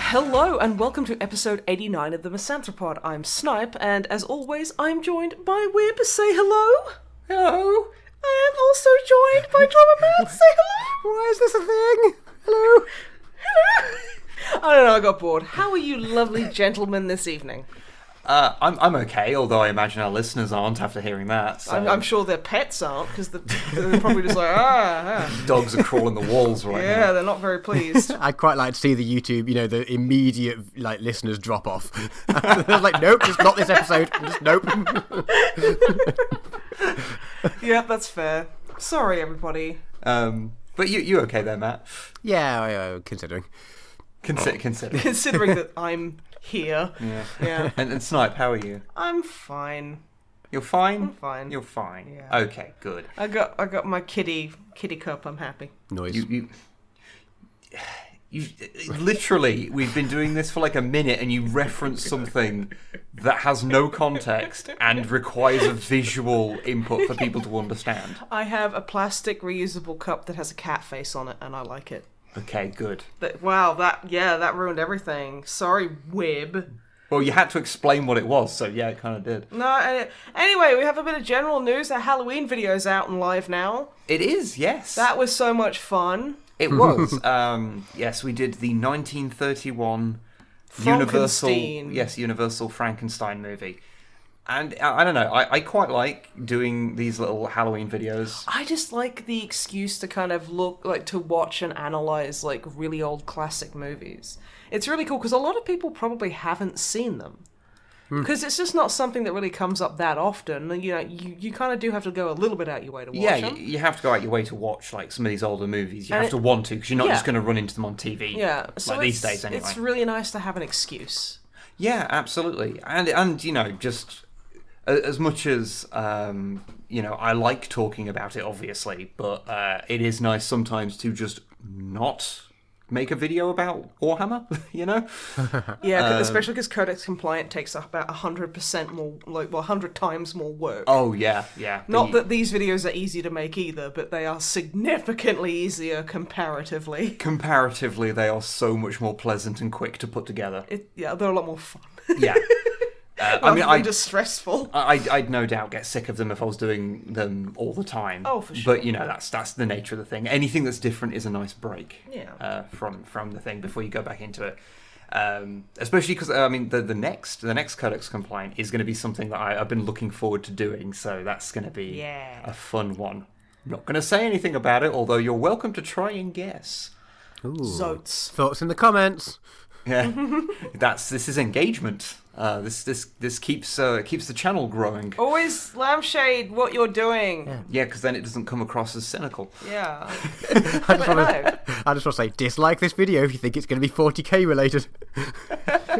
Hello and welcome to episode 89 of the MisanthroPod. I'm Snipe, and as always, I'm joined by Wib. Say hello. Hello. I am also joined by Drummer Matt. Say hello. Why is this a thing? Hello. Hello. I don't know, I got bored. How are you lovely gentlemen this evening? I'm okay, although I imagine our listeners aren't after hearing that. So. I'm sure their pets aren't, because they're probably just like, Dogs are crawling the walls right now. Yeah, they're not very pleased. I'd quite like to see the YouTube, the immediate, listeners drop off. They're like, nope, just not this episode. Just nope. Yeah, that's fair. Sorry, everybody. But you okay there, Matt? Yeah, considering. Considering that I'm here. Yeah. And Snipe, how are you? I'm fine. You're fine? I'm fine. You're fine. Yeah. Okay, good. I got my kitty cup, I'm happy. Noise. You literally, we've been doing this for like a minute and you reference something that has no context and requires a visual input for people to understand. I have a plastic reusable cup that has a cat face on it and I like it. Okay, good. That ruined everything. Sorry, Wib. Well, you had to explain what it was, so yeah, it kind of did. No, anyway, we have a bit of general news. Our Halloween video's out and live now. It is, yes. That was so much fun. It was. Yes, we did the 1931 Universal Frankenstein movie. And I don't know, I quite like doing these little Halloween videos. I just like the excuse to kind of to watch and analyze really old classic movies. It's really cool because a lot of people probably haven't seen them. Because it's just not something that really comes up that often. You kind of do have to go a little bit out your way to watch them. You have to go out your way to watch some of these older movies. You have to want to, because you're not just going to run into them on TV. Yeah, so these days anyway. It's really nice to have an excuse. Yeah, absolutely. And just as much as I like talking about it, obviously, but it is nice sometimes to just not make a video about Warhammer, Yeah, especially because Codex Compliant takes up about 100% more, 100 times more work. Oh, yeah. Not that these videos are easy to make either, but they are significantly easier comparatively. Comparatively, they are so much more pleasant and quick to put together. They're a lot more fun. Yeah. I'm just stressful. I'd no doubt get sick of them if I was doing them all the time. Oh, for sure. But that's the nature of the thing. Anything that's different is a nice break. Yeah. From the thing before you go back into it. Especially because the next Codex Compliant is going to be something that I've been looking forward to doing. So that's going to be a fun one. I'm not going to say anything about it, although you're welcome to try and guess. Ooh. Zotes. Thoughts in the comments. Yeah, this is engagement. This keeps the channel growing. Always lampshade what you're doing. Yeah, because then it doesn't come across as cynical. Yeah. I just want to say, dislike this video if you think it's going to be 40k related.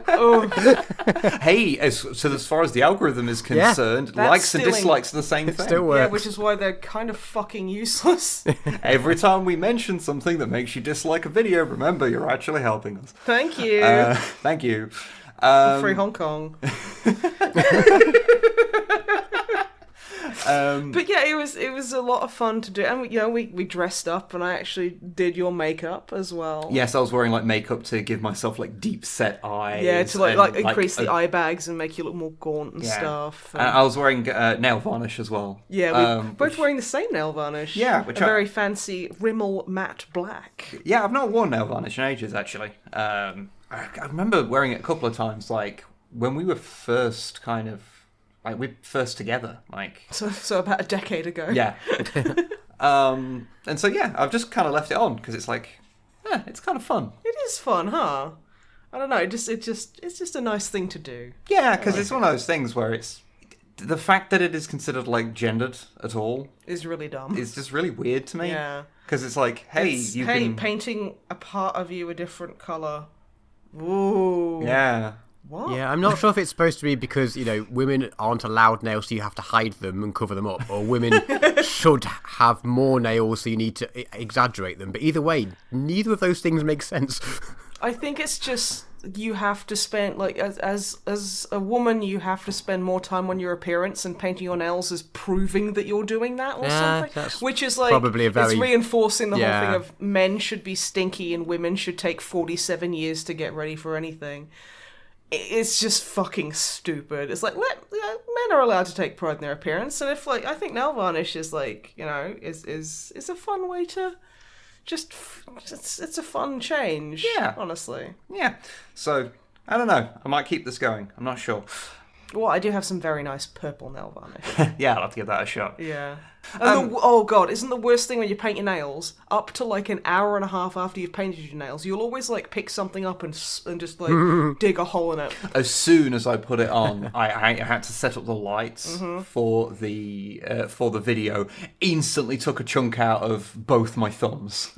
Oh. Hey, as far as the algorithm is concerned, likes and dislikes are the same thing. Still works. Yeah, which is why they're kind of fucking useless. Every time we mention something that makes you dislike a video, remember you're actually helping us. Thank you. Thank you. Free Hong Kong. But yeah, it was a lot of fun to do, and we dressed up, and I actually did your makeup as well. Yes, I was wearing makeup to give myself deep set eyes. Yeah, to increase the eye bags and make you look more gaunt and stuff. And I was wearing nail varnish as well. Yeah, we're both wearing the same nail varnish. Yeah, very fancy Rimmel matte black. Yeah, I've not worn nail varnish in ages actually. I remember wearing it a couple of times, when we were first we're first together, So about a decade ago. Yeah. And so yeah, I've just kind of left it on because it's it's kind of fun. It is fun, huh? I don't know. It's just a nice thing to do. Yeah, because it's one of those things where it's the fact that it is considered gendered at all is really dumb. It's just really weird to me. Yeah. Because it's can painting a part of you a different color. Ooh. Yeah. What? Yeah, I'm not sure if it's supposed to be because, women aren't allowed nails, so you have to hide them and cover them up, or women should have more nails, so you need to exaggerate them. But either way, neither of those things make sense. I think it's just you have to spend, like, as a woman, you have to spend more time on your appearance, and painting your nails is proving that you're doing that or something. That's which is like, probably it's reinforcing the whole thing of men should be stinky and women should take 47 years to get ready for anything. It's just fucking stupid. It's like, men are allowed to take pride in their appearance, and if, like, I think nail varnish is, like, is a fun way to just, it's a fun change. Yeah. Honestly. Yeah. So, I don't know. I might keep this going. I'm not sure. Well, I do have some very nice purple nail varnish. Yeah, I'll have to give that a shot. Yeah. Oh god, isn't the worst thing when you paint your nails, up to like an hour and a half after you've painted your nails, you'll always like pick something up and just like dig a hole in it. As soon as I put it on, I had to set up the lights for the video. Instantly took a chunk out of both my thumbs.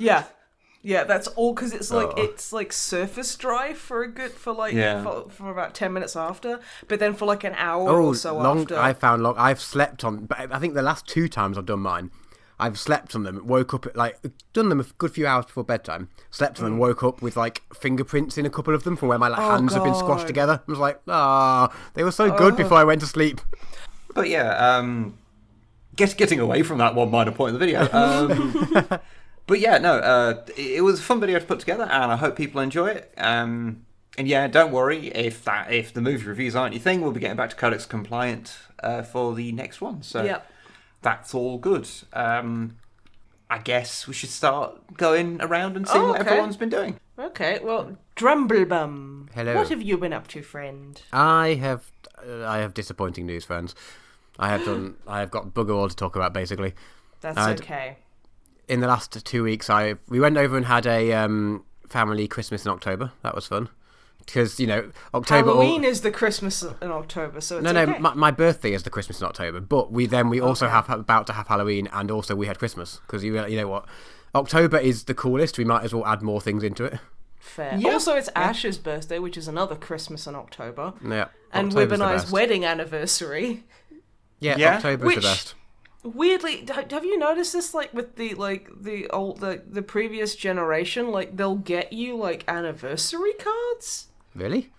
Yeah, that's all because it's like surface dry for about 10 minutes after, but then for like an hour or so after. I've slept on, but I think the last 2 times I've done mine, I've slept on them, woke up done them a good few hours before bedtime, slept on them, woke up with like fingerprints in a couple of them from where my hands have been squashed together. I was like, they were so good before I went to sleep. But yeah, getting away from that one minor point in the video. But yeah, no, it was a fun video to put together, and I hope people enjoy it. And yeah, don't worry if the movie reviews aren't your thing, we'll be getting back to Codex Compliant for the next one. So that's all good. I guess we should start going around and seeing what everyone's been doing. Okay, well, Drumblebum. Hello. What have you been up to, friend? I have disappointing news, friends. I have got bugger all to talk about, basically. That's okay. In the last 2 weeks, we went over and had a family Christmas in October. That was fun. Because, October... Halloween is the Christmas in October, so it's okay. No, my birthday is the Christmas in October. But we also about to have Halloween, and also we had Christmas. Because you know what? October is the coolest. We might as well add more things into it. Fair. Yeah. Also, it's Ash's birthday, which is another Christmas in October. Yeah. And Wib and I's wedding anniversary. Yeah, October's the best. Weirdly, have you noticed this? Like with the previous generation, like they'll get you like anniversary cards. Really?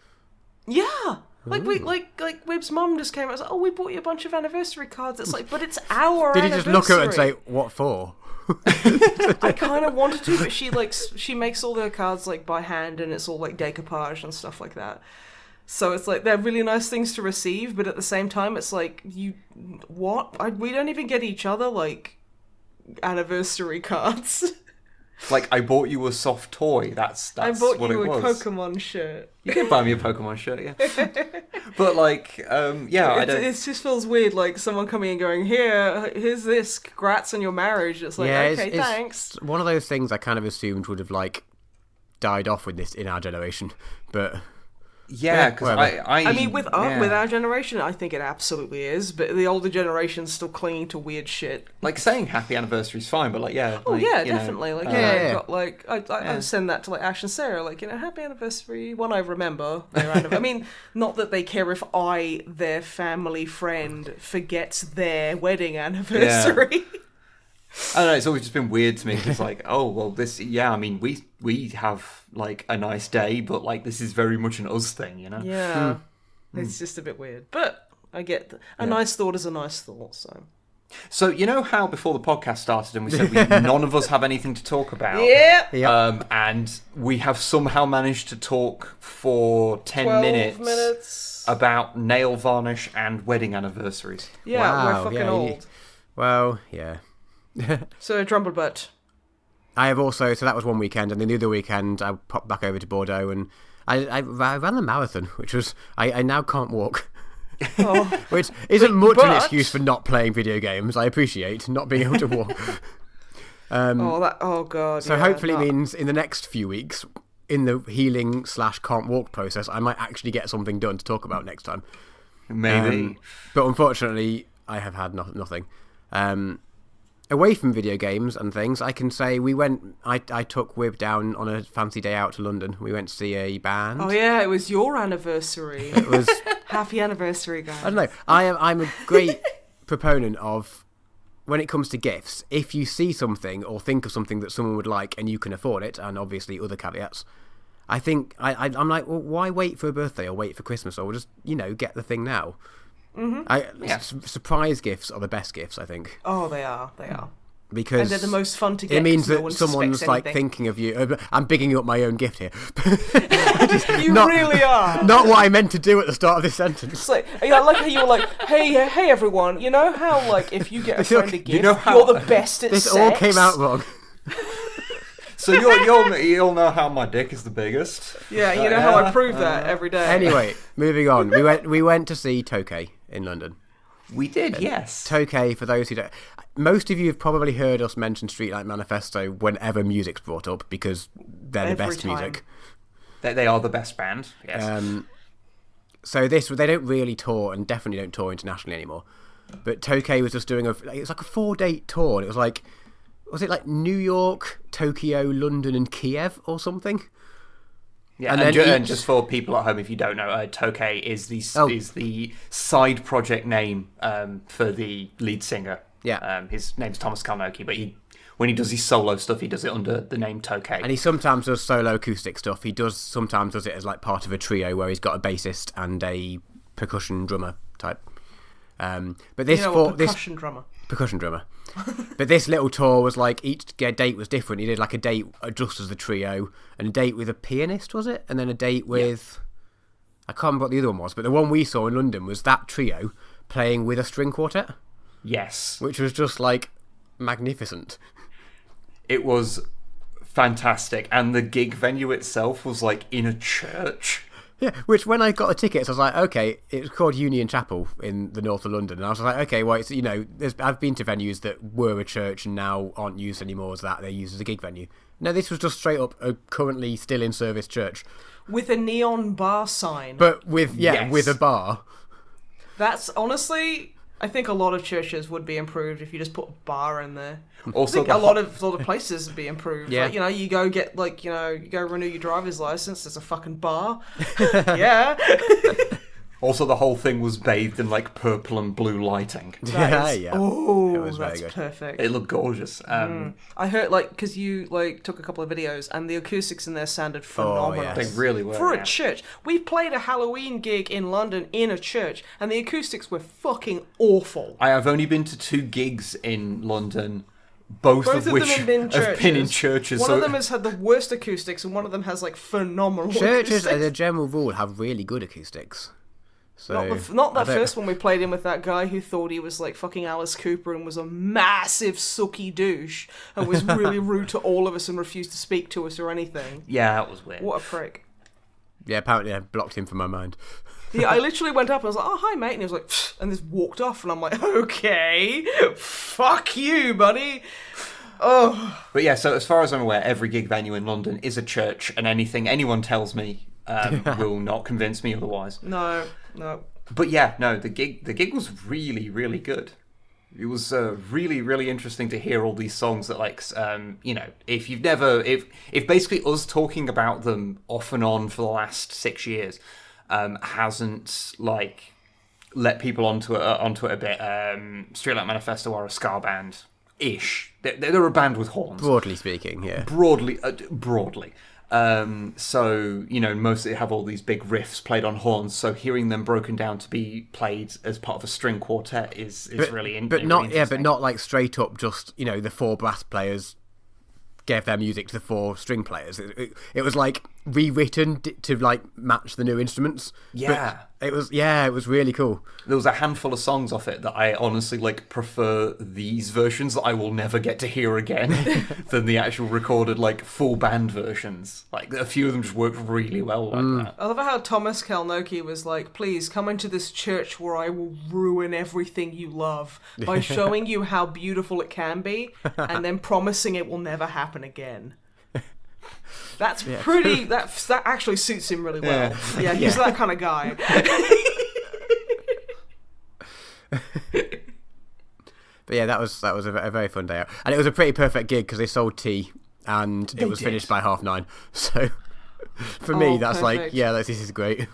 Yeah. Like Wib's mum just came out and was like, we bought you a bunch of anniversary cards. It's like, but it's our Did anniversary. Did you just look at it and say, what for? I kind of wanted to, but she makes all their cards like by hand, and it's all like decoupage and stuff like that. So it's like, they're really nice things to receive, but at the same time, it's like, we don't even get each other, like, anniversary cards. Like, I bought you a soft toy, that's I bought what you it a was. Pokemon shirt. You can buy me a Pokemon shirt, yeah. But, like, It just feels weird, like, someone coming and going, here's this, congrats on your marriage. It's like, okay, thanks. It's one of those things I kind of assumed would have, like, died off with this in our generation, but... Yeah, because I mean, with our generation, I think it absolutely is. But the older generation's still clinging to weird shit. Like, saying happy anniversary is fine, but like, yeah. Oh, like, yeah, definitely. Like, got, like, I Yeah. send that to like Ash and Sarah, like, happy anniversary. When I remember their anniversary. I mean, not that they care if their family friend, forgets their wedding anniversary. Yeah. I don't know, it's always just been weird to me. It's like, oh, well, I mean, we have, like, a nice day, but, like, this is very much an us thing, you know? Yeah. It's just a bit weird. But I get a nice thought is a nice thought, so... So, you know how before the podcast started and we said none of us have anything to talk about? Yeah. And we have somehow managed to talk for 10 minutes about nail varnish and wedding anniversaries. Yeah, wow, we're fucking old. Well, yeah. So, Drumblebutt. I have also, so that was one weekend, and then the other weekend I popped back over to Bordeaux, and I ran a marathon, which was, I now can't walk. Oh. Which isn't much of an excuse for not playing video games. I appreciate not being able to walk. Oh god. So hopefully means in the next few weeks, in the healing / can't walk process, I might actually get something done to talk about next time. Maybe. But unfortunately, I have had nothing. away from video games and things, I can say I took Wib down on a fancy day out to London. We went to see a band. Oh yeah, it was your anniversary. It was Happy anniversary, guys. I don't know. I'm a great proponent of, when it comes to gifts, if you see something or think of something that someone would like and you can afford it, and obviously other caveats, I think I'm like, well, why wait for a birthday or wait for Christmas, or just get the thing now. Surprise gifts are the best gifts, I think. Oh, they are. They are. Because and they're the most fun to get. It means that no someone's like thinking of you. I'm bigging up my own gift here. You really are. Not what I meant to do at the start of this sentence. It's like, I like how you were like, hey everyone, you know how like if you get a friend a gift, you're the best at this sex? all came out wrong. So you'll know how my dick is the biggest. Yeah, you know how I prove that every day. Anyway, moving on. We went to see Toh Kay in London. We did, yes. Toh Kay, for those who don't... Most of you have probably heard us mention Streetlight Manifesto whenever music's brought up, because they're the best music. They are the best band, yes. So they don't really tour, and definitely don't tour internationally anymore. But Toh Kay was just doing it was like a 4-date tour, and it was like... Was it like New York, Tokyo, London, and Kiev or something? Yeah, and just for people at home, if you don't know, Toh Kay is the side project name for the lead singer. Yeah. His name's Thomas Kalnoky, but when he does his solo stuff, he does it under the name Toh Kay. And he sometimes does solo acoustic stuff. He sometimes does it as like part of a trio where he's got a bassist and a percussion drummer type. But this percussion drummer. Percussion drummer. But this little tour was like each date was different. He did like a date just as the trio, and a date with a pianist, was it? And then a date with I can't remember what the other one was, but the one we saw in London was that trio playing with a string quartet. Yes. Which was just like magnificent. It was fantastic, and the gig venue itself was like in a church. Yeah, which when I got the tickets, I was like, okay, it was called Union Chapel in the north of London, and I was like, okay, well, it's, I've been to venues that were a church and now aren't used anymore as that, they're used as a gig venue. No, this was just straight up a currently still in service church. With a neon bar sign. But with a bar. That's honestly... I think a lot of churches would be improved if you just put a bar in there. Also, I think a lot of places would be improved. Yeah. Like, you go get you go renew your driver's license. There's a fucking bar. Yeah. Also, the whole thing was bathed in like purple and blue lighting. Yeah. Oh, that's perfect. It looked gorgeous. I heard because you took a couple of videos and the acoustics in there sounded phenomenal. Yes. They really were for a church. We played a Halloween gig in London in a church, and the acoustics were fucking awful. I have only been to 2 gigs in London. Both of which them have been in churches. One of them has had the worst acoustics, and one of them has phenomenal churches, acoustics. as a general rule, have really good acoustics. So not that first one we played in with that guy who thought he was like fucking Alice Cooper and was a massive sucky douche and was really rude to all of us and refused to speak to us or anything. Yeah, that was weird. What a prick. Yeah, apparently I blocked him from my mind. Yeah, I literally went up and I was like, oh, hi, mate. And he was like, pfft, and just walked off. And I'm like, okay, fuck you, buddy. Oh. But yeah, so as far as I'm aware, every gig venue in London is a church, and anything anyone tells me will not convince me otherwise. No. But yeah, no, the gig was really, really good. It was really, really interesting to hear all these songs that, if basically us talking about them off and on for the last 6 years hasn't let people onto it a bit. Streetlight Manifesto are a ska band ish. They're a band with horns. Broadly speaking, yeah. Broadly. So, mostly have all these big riffs played on horns, so hearing them broken down to be played as part of a string quartet is really interesting. But not like straight up just, the 4 brass players gave their music to the 4 string players. It was like rewritten to like match the new instruments. Yeah. But it was really cool. There was a handful of songs off it that I honestly prefer these versions that I will never get to hear again than the actual recorded full band versions. A few of them just worked really well like that. I love how Thomas Kalnoky was like, please come into this church where I will ruin everything you love by showing you how beautiful it can be and then promising it will never happen again. That's pretty. That actually suits him really well. Yeah, he's that kind of guy. But yeah, that was a very fun day out, and it was a pretty perfect gig because they sold tea, and it was finished by 9:30. So for me, that's perfect. this is great.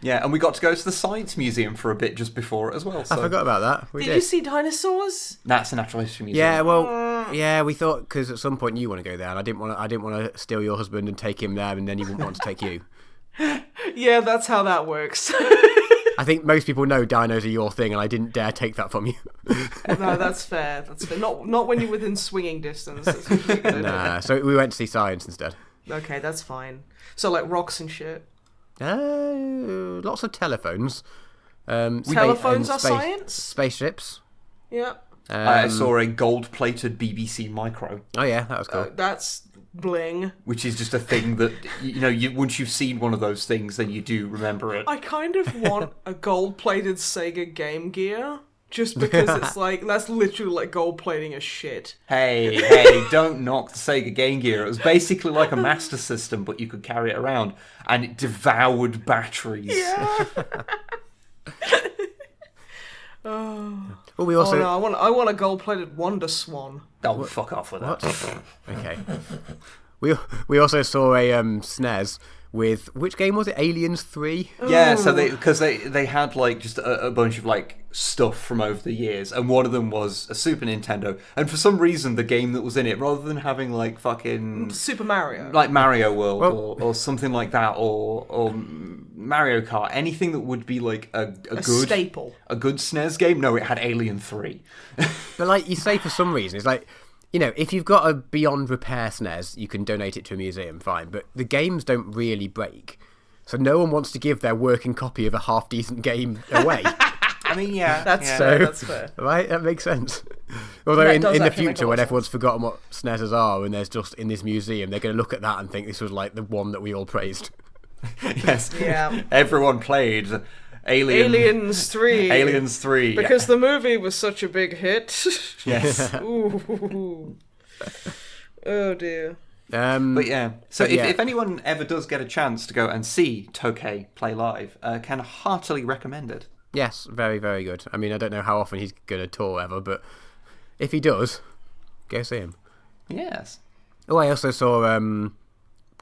Yeah, and we got to go to the Science Museum for a bit just before it as well. So. I forgot about that. Did you see dinosaurs? That's a natural history museum. Yeah, well, we thought because at some point you want to go there, and I didn't want to steal your husband and take him there, and then he wouldn't want to take you. Yeah, that's how that works. I think most people know dinos are your thing, and I didn't dare take that from you. No, that's fair. That's fair. Not when you're within swinging distance. That's usually a good idea. Nah, so we went to see Science instead. Okay, that's fine. So like rocks and shit. Lots of telephones. Telephones are science? Spaceships. Yeah. I saw a gold-plated BBC Micro. Oh yeah, that was cool. That's bling. Which is just a thing that, once you've seen one of those things, then you do remember it. I kind of want a gold-plated Sega Game Gear. Just because it's like, that's literally like gold plating a shit. Hey, don't knock the Sega Game Gear. It was basically like a Master System, but you could carry it around, and it devoured batteries. Yeah. Well, we also. Oh no, I want a gold plated Wonder Swan. Oh, fuck off with that. Okay. We also saw a SNES with, which game was it? Aliens 3? Yeah, so they had like just a bunch of like stuff from over the years, and one of them was a Super Nintendo, and for some reason the game that was in it, rather than having like fucking Super Mario, like Mario World or something like that, or Mario Kart, anything that would be like a good staple, a good SNES game. No, it had Alien 3. But like you say, for some reason it's like, if you've got a beyond repair SNES, you can donate it to a museum, fine. But the games don't really break, so no one wants to give their working copy of a half decent game away. I mean, yeah, that's fair. Right, that makes sense. Although in the future, when everyone's forgotten what SNESs are, and there's just in this museum, they're going to look at that and think this was like the one that we all praised. Yes. Yeah. Everyone played Aliens 3. Aliens 3. Because the movie was such a big hit. Yes. Ooh. Oh dear. But yeah, so if anyone ever does get a chance to go and see Toh Kay play live, can heartily recommend it. Yes, very, very good. I mean, I don't know how often he's going to tour ever, but if he does, go see him. Yes. Oh, I also saw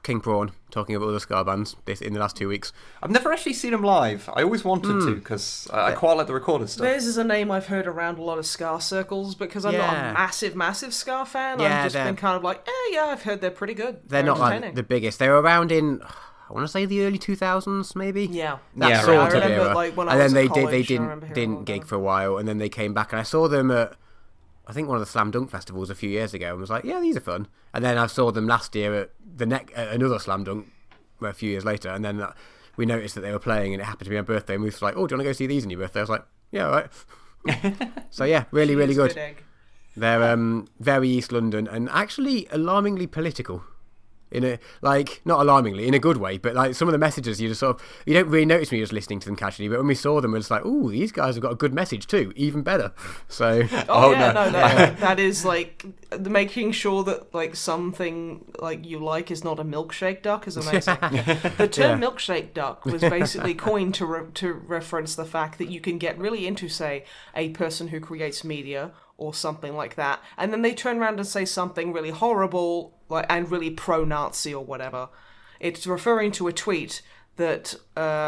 King Prawn talking about other ska bands in the last 2 weeks. I've never actually seen him live. I always wanted to, because I quite like the recorded stuff. Theirs is a name I've heard around a lot of ska circles, because I'm not a massive ska fan. I've just been kind of like, I've heard they're pretty good. They're not like the biggest. They were around in, I want to say, the early 2000s, maybe. Yeah. That sort of I remember, era. like, when and I was then at college, they didn't gig for a while, and then they came back, and I saw them at, I think, one of the Slam Dunk festivals a few years ago, and was like, yeah, these are fun. And then I saw them last year at another Slam Dunk a few years later, and then we noticed that they were playing, and it happened to be my birthday, and we were like, oh, do you want to go see these on your birthday? I was like, yeah, all right. So yeah, really, really good. They're very East London, and actually alarmingly political. Not alarmingly, in a good way, but like some of the messages you don't really notice when you're just listening to them casually, but when we saw them, we're just like, ooh, these guys have got a good message too, even better. So that is like making sure that like something like you like is not a milkshake duck is amazing. The term milkshake duck was basically coined to reference the fact that you can get really into, say, a person who creates media or something like that, and then they turn around and say something really horrible, like, and really pro-Nazi or whatever. It's referring to a tweet that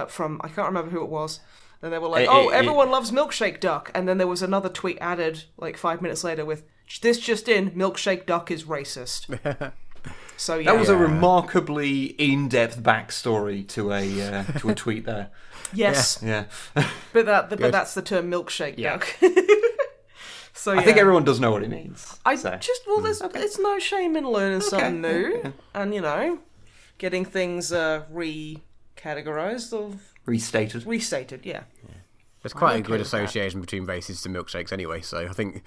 from, I can't remember who it was, and they were like, everyone loves milkshake duck, and then there was another tweet added like 5 minutes later with, this just in, milkshake duck is racist. So yeah, that was a remarkably in-depth backstory to a tweet there. Yes. Yeah. But that's the term milkshake duck. So, I think everyone does know what it means. It's no shame in learning something new, and getting things recategorized or restated. Yeah. There's quite a good association between races and milkshakes anyway, so I think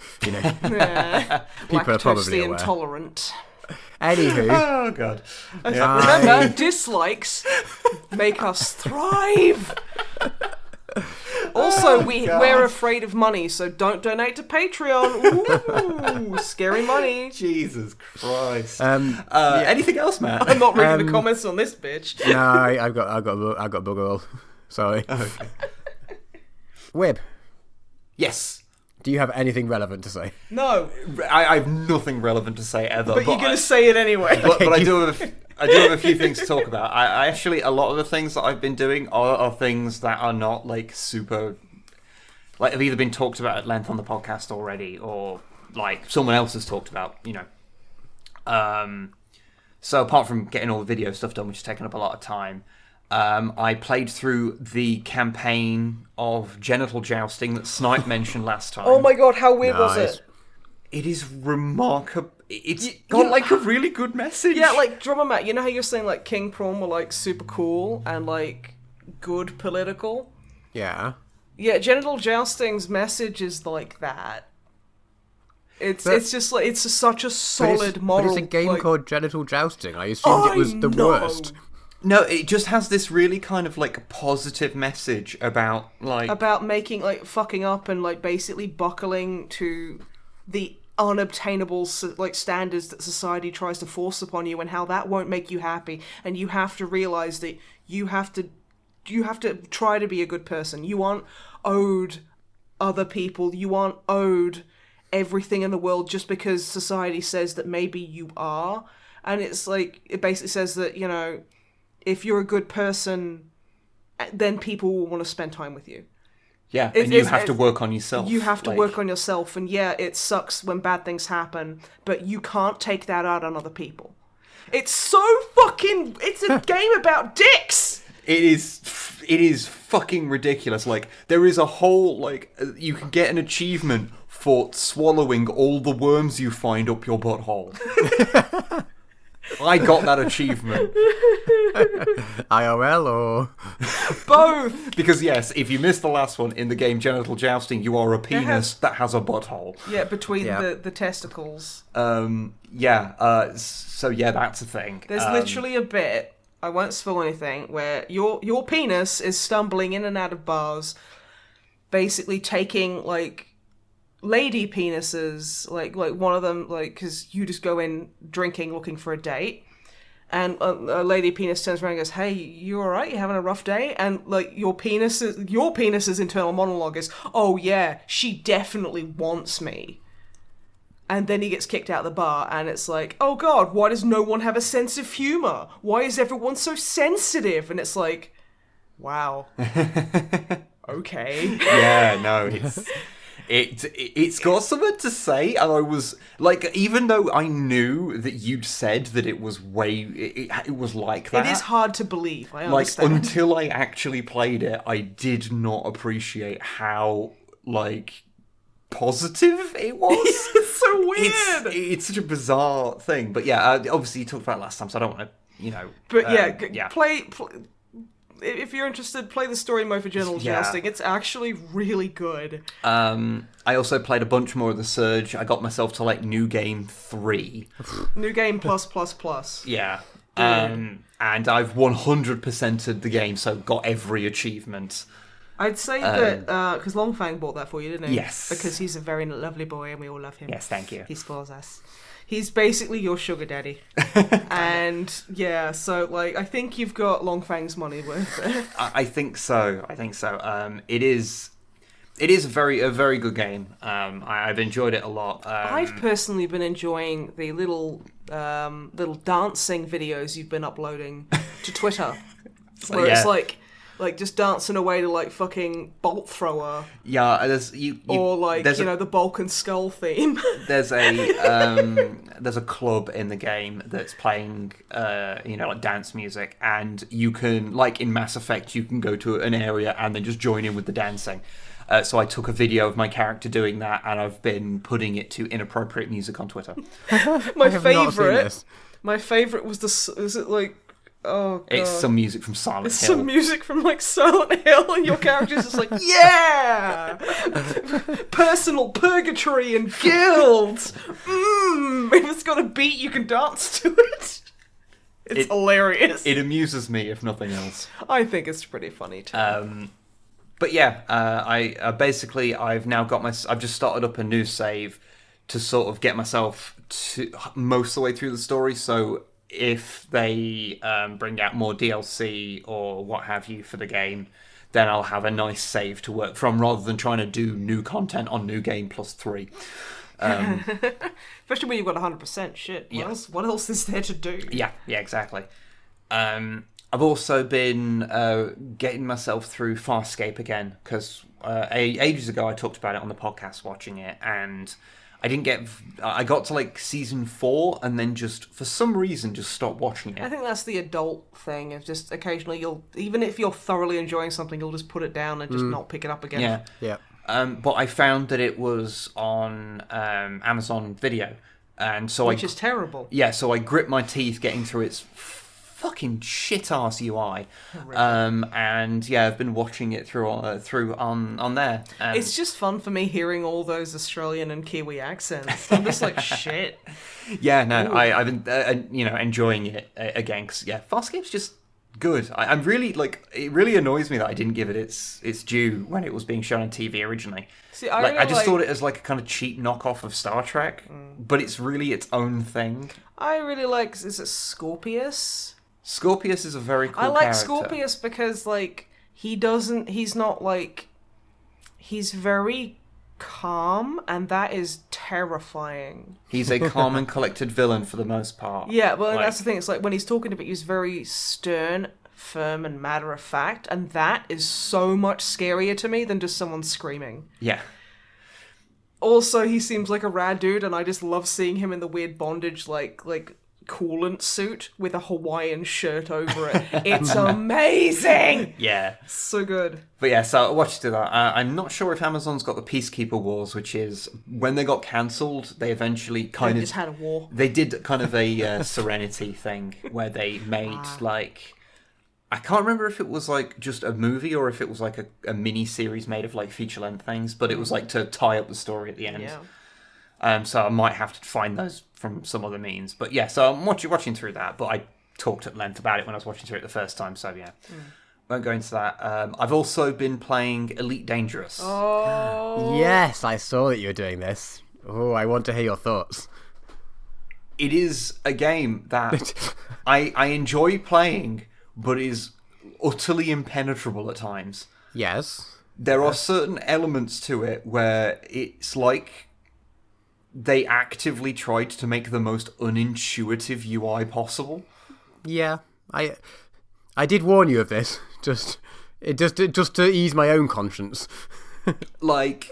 people are probably aware. Intolerant. Anywho. Oh god. Remember, dislikes make us thrive. Also, we're afraid of money, so don't donate to Patreon. Ooh, scary money. Jesus Christ. Anything else, Matt? I'm not reading the comments on this bitch. No, I've got bugger all. Sorry. Okay. Wib. Yes. Do you have anything relevant to say? No. I have nothing relevant to say ever. But you're going to say it anyway. But I do have a few things to talk about. I actually, a lot of the things that I've been doing are things that are not like super, like have either been talked about at length on the podcast already, or like someone else has talked about. So apart from getting all the video stuff done, which has taken up a lot of time, I played through the campaign of genital jousting that Snipe mentioned last time. Oh my god, how weird was it? It is remarkable. It's got like a really good message. Yeah, like Drummer Matt, you know how you're saying like King Prawn were like super cool and like good political? Yeah. Yeah, genital jousting's message is like that. It's just like it's such a solid moral. But it's a game called Genital Jousting. I assumed it was the worst. No, it just has this really kind of like positive message about making like fucking up and like basically buckling to the unobtainable like standards that society tries to force upon you, and how that won't make you happy, and you have to realize that you have to try to be a good person. You aren't owed other people. You aren't owed everything in the world just because society says that maybe you are. And it's like, it basically says that, if you're a good person, then people will want to spend time with you. Yeah, and you have to work on yourself. You have to work on yourself, and yeah, it sucks when bad things happen, but you can't take that out on other people. It's so fucking... It's a game about dicks! It is fucking ridiculous. Like, there is a whole, like, you can get an achievement for swallowing all the worms you find up your butthole. I got that achievement. IRL or... Both! Because yes, if you missed the last one in the game Genital Jousting, you are a penis that has a butthole. Yeah, between the testicles. So yeah, that's a thing. There's literally a bit, I won't spoil anything, where your penis is stumbling in and out of bars, basically taking, like, lady penises, like one of them, like, because you just go in drinking looking for a date, and a lady penis turns around and goes, "Hey, you alright? You having a rough day?" And like your penis's internal monologue is, "Oh yeah, she definitely wants me." And then he gets kicked out of the bar, and it's like, "Oh god, why does no one have a sense of humor? Why is everyone so sensitive?" And it's like, wow. Okay. Yeah, no, it's got something to say, and I was like, even though I knew that you'd said that it was it was like that. It is hard to believe. I understand. Like, until I actually played it, I did not appreciate how like positive it was. It's so weird. It's such a bizarre thing, but yeah, obviously you talked about it last time, so I don't want to, But play. If you're interested, play the story mode for Genital Jousting. It's actually really good. I also played a bunch more of The Surge. I got myself to, like, New Game 3. New Game plus. Yeah. And I've 100%ed the game, so got every achievement. I'd say that, because Longfang bought that for you, didn't he? Yes. Because he's a very lovely boy and we all love him. Yes, thank you. He spoils us. He's basically your sugar daddy. And yeah, so like I think you've got Longfang's money worth it. I think so. It is a very good game. I've enjoyed it a lot. I've personally been enjoying the little dancing videos you've been uploading to Twitter. Where it's like just dancing away to like fucking bolt thrower. Yeah, or like the Balkan skull theme. There's a club in the game that's playing like dance music, and you can, like in Mass Effect, you can go to an area and then just join in with the dancing. So I took a video of my character doing that, and I've been putting it to inappropriate music on Twitter. My favorite was is it like, oh god, it's some music from Silent Hill. It's some music from like Silent Hill, and your character's just like, yeah, personal purgatory and guilds. If it's got a beat, you can dance to it. It's hilarious. It amuses me, if nothing else. I think it's pretty funny too. But yeah, I've now got I've just started up a new save to sort of get myself to most of the way through the story. So if they bring out more DLC or what have you for the game, then I'll have a nice save to work from rather than trying to do new content on New Game plus 3. Especially when you've got 100%. Shit. What else is there to do? Yeah, exactly. I've also been getting myself through Farscape again, because ages ago I talked about it on the podcast, watching it, and I got to like season 4 and then just, for some reason, just stopped watching it. I think that's the adult thing, of just occasionally even if you're thoroughly enjoying something, you'll just put it down and just not pick it up again. Yeah. But I found that it was on Amazon Video, and so Which is terrible. Yeah, so I grit my teeth getting through its fucking shit-ass UI. And yeah, I've been watching it through on there. It's just fun for me hearing all those Australian and Kiwi accents. I'm just like, shit. Yeah, no, I've been enjoying it again, because Farscape's just good. I'm really it really annoys me that I didn't give it its due when it was being shown on TV originally. See, I just thought it as like a kind of cheap knockoff of Star Trek, but it's really its own thing. I really like, is it Scorpius? Scorpius is a very cool character. I like Scorpius because he's very calm, and that is terrifying. He's a calm and collected villain for the most part. Yeah, well, that's the thing. It's like when he's talking to he's very stern, firm, and matter of fact, and that is so much scarier to me than just someone screaming. Yeah. Also, he seems like a rad dude, and I just love seeing him in the weird bondage, like coolant suit with a Hawaiian shirt over it. It's amazing! Yeah. So good. But yeah, so I watched that. I'm not sure if Amazon's got the Peacekeeper Wars, which is when they got cancelled, they eventually They just had a war. They did kind of a Serenity thing where they made like, I can't remember if it was like just a movie or if it was like a mini series made of like feature length things, but it was like to tie up the story at the end. Yeah. So I might have to find those from some other means. But yeah, so I'm watching through that, but I talked at length about it when I was watching through it the first time, so yeah. Won't go into that. I've also been playing Elite Dangerous. Oh. Yes, I saw that you were doing this. Oh, I want to hear your thoughts. It is a game that I enjoy playing, but is utterly impenetrable at times. Yes. There are certain elements to it where it's like they actively tried to make the most unintuitive UI possible. Yeah, I did warn you of this. Just to ease my own conscience. Like,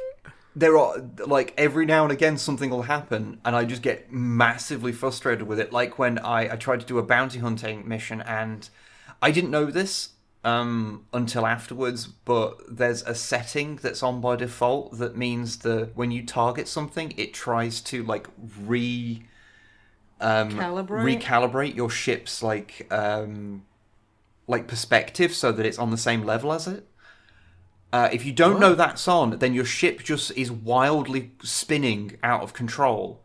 there are, like, every now and again something will happen, and I just get massively frustrated with it. Like when I tried to do a bounty hunting mission, and I didn't know this until afterwards, but there's a setting that's on by default that means when you target something, it tries to like recalibrate your ship's like perspective so that it's on the same level as it. If you don't know that's on, then your ship just is wildly spinning out of control,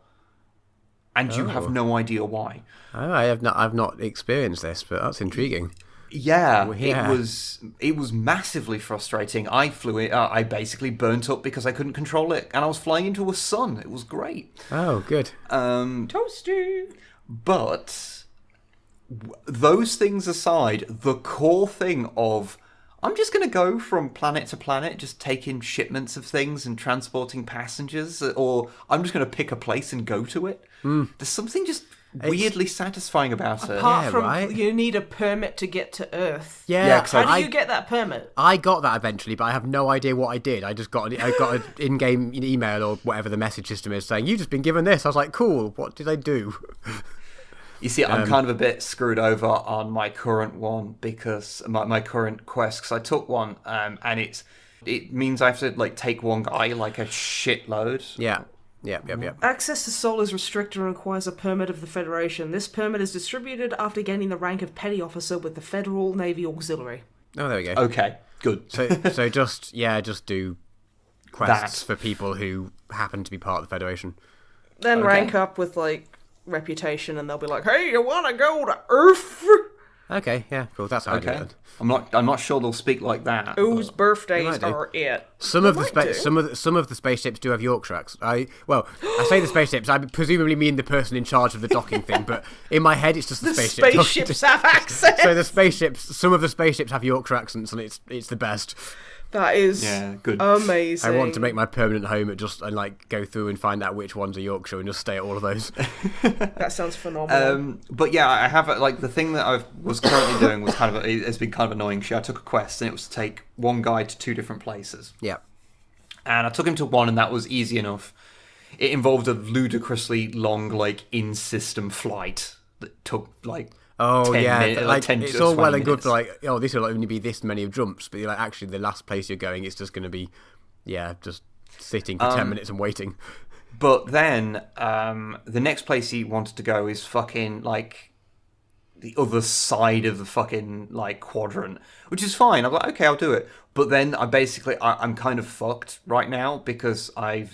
and you have no idea why. Oh, I've not experienced this, but that's intriguing. Yeah, it was massively frustrating. I flew it. I basically burnt up because I couldn't control it, and I was flying into a sun. It was great. Oh, good. Toasty. But those things aside, the core thing of I'm just going to go from planet to planet, just taking shipments of things and transporting passengers, or I'm just going to pick a place and go to it. There's something just weirdly satisfying about it. Apart from you need a permit to get to Earth. Yeah, how do you get that permit? I got that eventually, but I have no idea what I did. I got an in-game email or whatever the message system is saying, you've just been given this. I was like, cool, what did I do? You see, I'm kind of a bit screwed over on my current one because my current quest, because I took one and it means I have to like take one guy like a shitload. Yeah. Access to Sol is restricted and requires a permit of the Federation. This permit is distributed after gaining the rank of Petty Officer with the Federal Navy Auxiliary. Oh, there we go. Okay, good. So just do quests for people who happen to be part of the Federation. Then rank up with like reputation, and they'll be like, "Hey, you want to go to Earth?" Okay, yeah, cool. That's how I do Okay. it. I'm not sure they'll speak like that. Whose birthdays might do. are it? Some of the spaceships do have Yorkshire accents. I say the spaceships. I presumably mean the person in charge of the docking thing, but in my head it's just the spaceship. Spaceships have accents. So the spaceships, some of the spaceships have Yorkshire accents, and it's the best. That is good. amazing. I want to make my permanent home at just and like go through and find out which ones are Yorkshire and just stay at all of those. That sounds phenomenal. But yeah, I have like the thing that I was currently doing was it's been kind of annoying. I took a quest and it was to take one guy to 2 different places. Yeah. And I took him to one, and that was easy enough. It involved a ludicrously long, like, in-system flight that took, like, 10 minutes. Like 10 it's to all 20 well and good minutes. for, like, this will only be this many of jumps, but you're like, actually, the last place you're going, it's just going to be, just sitting for 10 minutes and waiting. But then, the next place he wanted to go is fucking, like, the other side of the fucking, like, quadrant, which is fine. I'm like, okay, I'll do it. But then I'm kind of fucked right now because I'm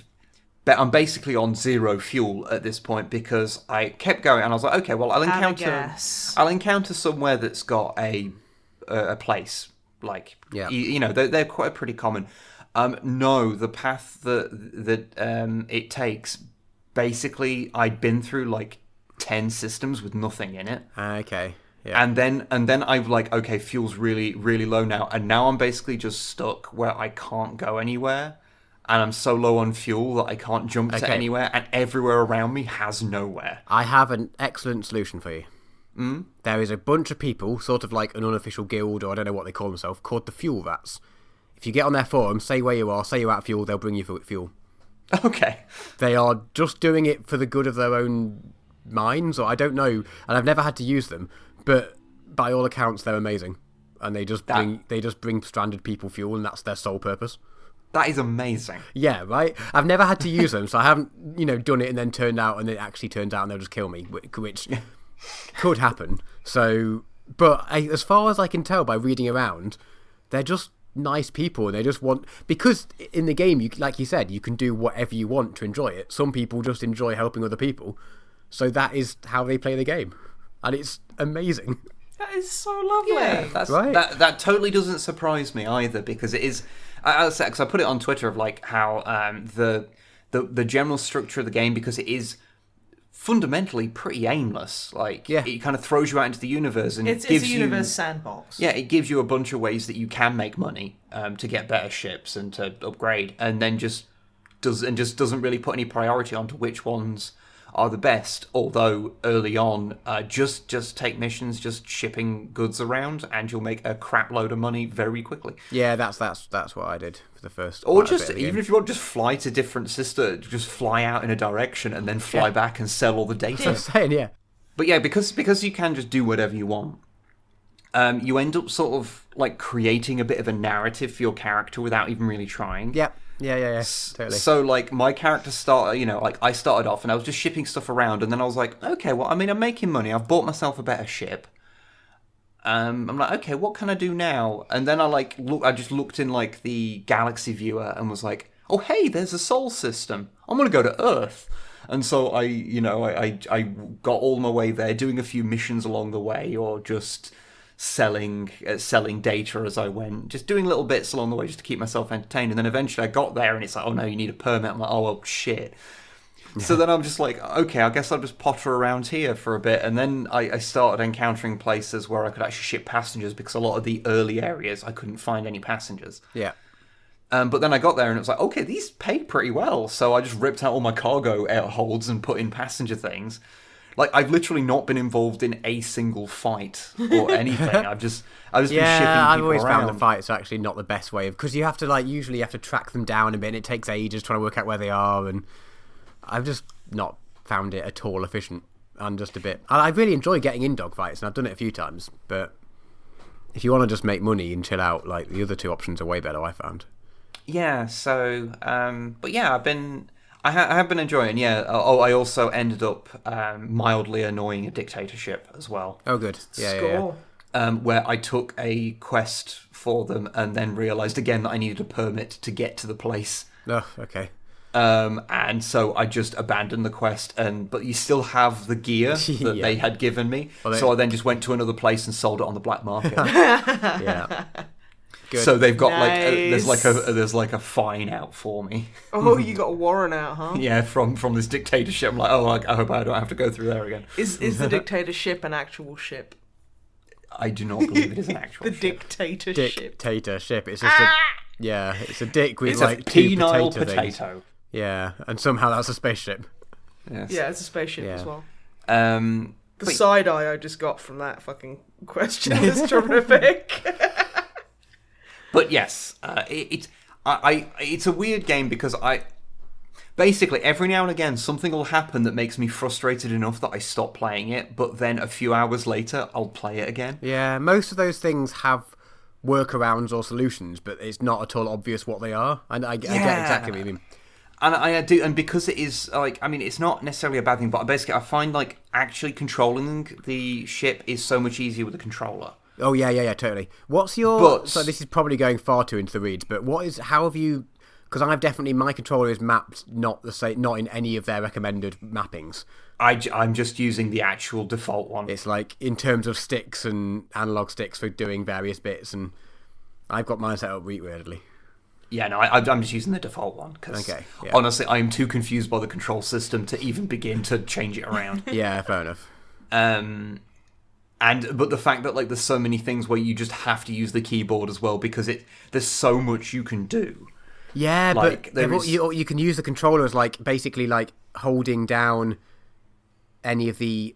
basically on 0 fuel at this point because I kept going and I was like, okay, well, I'll encounter somewhere that's got a place, like, they're quite pretty common. No, the path that it takes, basically, I'd been through like 10 systems with nothing in it. Okay. Yeah. And then I've like, okay, fuel's really, really low now. And now I'm basically just stuck where I can't go anywhere. And I'm so low on fuel that I can't jump to anywhere. And everywhere around me has nowhere. I have an excellent solution for you. There is a bunch of people, sort of like an unofficial guild, or I don't know what they call themselves, called the Fuel Rats. If you get on their forum, say where you are, say you're out of fuel, they'll bring you fuel. Okay. They are just doing it for the good of their own minds, or I don't know, and I've never had to use them, but by all accounts they're amazing, and they just bring stranded people fuel, and that's their sole purpose. That is amazing. Yeah, right. I've never had to use them, so I haven't done it and then turned out, and it actually turns out and they'll just kill me, which could happen. So, but as far as I can tell by reading around, they're just nice people, and they just want, because in the game, like you said, you can do whatever you want to enjoy it. Some people just enjoy helping other people. So that is how they play the game, and it's amazing. That is so lovely. Yeah, that's right. That totally doesn't surprise me either, because it is. Because I put it on Twitter of like how the general structure of the game, because it is fundamentally pretty aimless. Like it kind of throws you out into the universe and it's gives a universe sandbox. Yeah, it gives you a bunch of ways that you can make money to get better ships and to upgrade, and then just doesn't really put any priority onto which ones are the best. Although early on, just take missions, just shipping goods around, and you'll make a crap load of money very quickly. Yeah, that's what I did for the first. Or just even if you want, just fly to different just fly out in a direction and then fly back and sell all the data. I'm saying, yeah. But yeah, because you can just do whatever you want. You end up sort of like creating a bit of a narrative for your character without even really trying. Yep. Yeah, totally. So, like, my character I started off and I was just shipping stuff around, and then I was like, okay, well, I mean, I'm making money. I've bought myself a better ship. I'm like, okay, what can I do now? And then I just looked in, like, the galaxy viewer and was like, oh, hey, there's a sol system. I'm going to go to Earth. And so I got all my way there, doing a few missions along the way, or just selling data as I went, just doing little bits along the way just to keep myself entertained. And then eventually I got there and it's like, oh no, you need a permit. I'm like, oh well, shit. Yeah. So then I'm just like, okay, I guess I'll just potter around here for a bit. And then I started encountering places where I could actually ship passengers, because a lot of the early areas I couldn't find any passengers. Yeah. But then I got there and it was like, okay, these pay pretty well. So I just ripped out all my cargo holds and put in passenger things. Like, I've literally not been involved in a single fight or anything. I've just been shipping people around. I've always found the fights are actually not the best way, because you have to usually you have to track them down a bit, and it takes ages trying to work out where they are, and I've just not found it at all efficient. And just a bit. I really enjoy getting in dogfights, and I've done it a few times, but if you want to just make money and chill out, like, the other two options are way better, I found. Yeah, so, but yeah, I have been enjoying, yeah. Oh, I also ended up mildly annoying a dictatorship as well. Oh, good. Yeah. Where I took a quest for them and then realised again that I needed a permit to get to the place. Oh, okay. And so I just abandoned the quest, but you still have the gear that they had given me. So I then just went to another place and sold it on the black market. Yeah. Good. So they've got Nice. there's like a fine out for me. Oh, you got a warrant out, huh? Yeah, from this dictatorship. I'm like, I hope I don't have to go through there again. Is the dictatorship an actual ship? I do not believe it is an actual The ship. dictatorship. Dictatorship. It's just it's a dick with It's like a two penile potato things. potato. Yeah, and somehow that's a spaceship. Yes. Yeah, it's a spaceship Yeah. as well. The But- side eye I just got from that fucking question is terrific. But yes, it's a weird game because basically every now and again something will happen that makes me frustrated enough that I stop playing it, but then a few hours later I'll play it again. Yeah, most of those things have workarounds or solutions, but it's not at all obvious what they are. And I get exactly what you mean. And I do, and because it is it's not necessarily a bad thing, but basically I find like actually controlling the ship is so much easier with a controller. Oh yeah, totally. What's your? So this is probably going far too into the weeds, but how have you? Because I've definitely my controller is mapped not in any of their recommended mappings. I'm just using the actual default one. It's like in terms of sticks and analog sticks for doing various bits, and I've got mine set up weirdly. Yeah, no, I'm just using the default one because honestly, I'm too confused by the control system to even begin to change it around. Yeah, fair enough. But the fact that like there's so many things where you just have to use the keyboard as well because there's so much you can do. Yeah, like, but you can use the controller as like basically like holding down any of the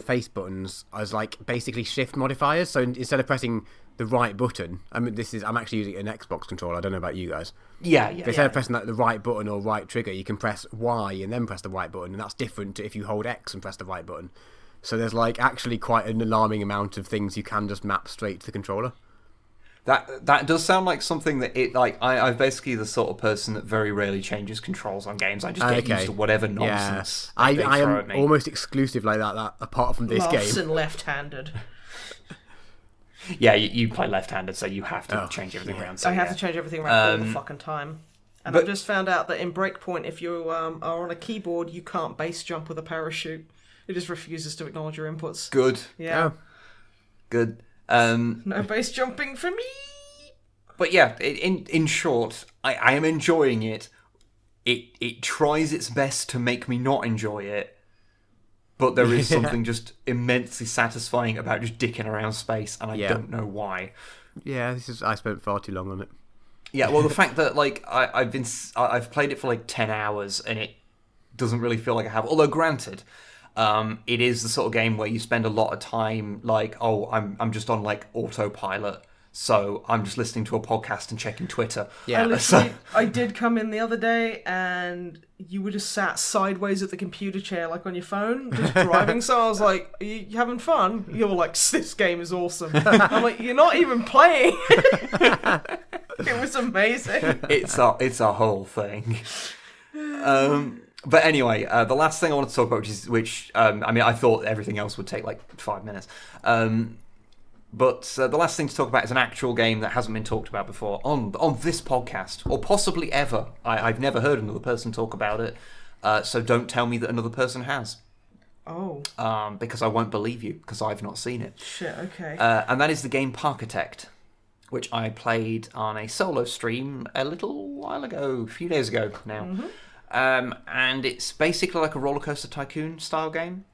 face buttons as like basically shift modifiers. So instead of pressing the right button, I'm actually using an Xbox controller. I don't know about you guys. Yeah. But instead of pressing the right button or right trigger, you can press Y and then press the right button, and that's different to if you hold X and press the right button. So there's like actually quite an alarming amount of things you can just map straight to the controller. That does sound like something that I'm basically the sort of person that very rarely changes controls on games. I just get used to whatever nonsense. I throw am at me. almost exclusive like that apart from this Laughs game. and left-handed. Yeah, you play left-handed, so you have to change everything around. So I have to change everything around all the fucking time. And I've just found out that in Breakpoint, if you are on a keyboard, you can't base jump with a parachute. It just refuses to acknowledge your inputs. Good. Yeah. Good. No base jumping for me. But yeah, in short, I am enjoying it. It tries its best to make me not enjoy it, but there is something just immensely satisfying about just dicking around space, and I don't know why. Yeah, I spent far too long on it. Yeah, well, the fact that like I've played it for like 10 hours and it doesn't really feel like I have. Although granted, it is the sort of game where you spend a lot of time like, I'm just on like autopilot. So I'm just listening to a podcast and checking Twitter. Yeah. I did come in the other day and you were just sat sideways at the computer chair, like on your phone, just driving. So I was like, "Are you having fun?" You were like, "This game is awesome." I'm like, "You're not even playing." It was amazing. It's a whole thing. But anyway, the last thing I want to talk about, which I thought everything else would take like 5 minutes. But the last thing to talk about is an actual game that hasn't been talked about before on this podcast, or possibly ever. I've never heard another person talk about it, so don't tell me that another person has. Oh. Because I won't believe you, because I've not seen it. Shit, okay. And that is the game Parkitect, which I played on a solo stream a little while ago, a few days ago now. Mm-hmm. And it's basically like a roller coaster tycoon style game.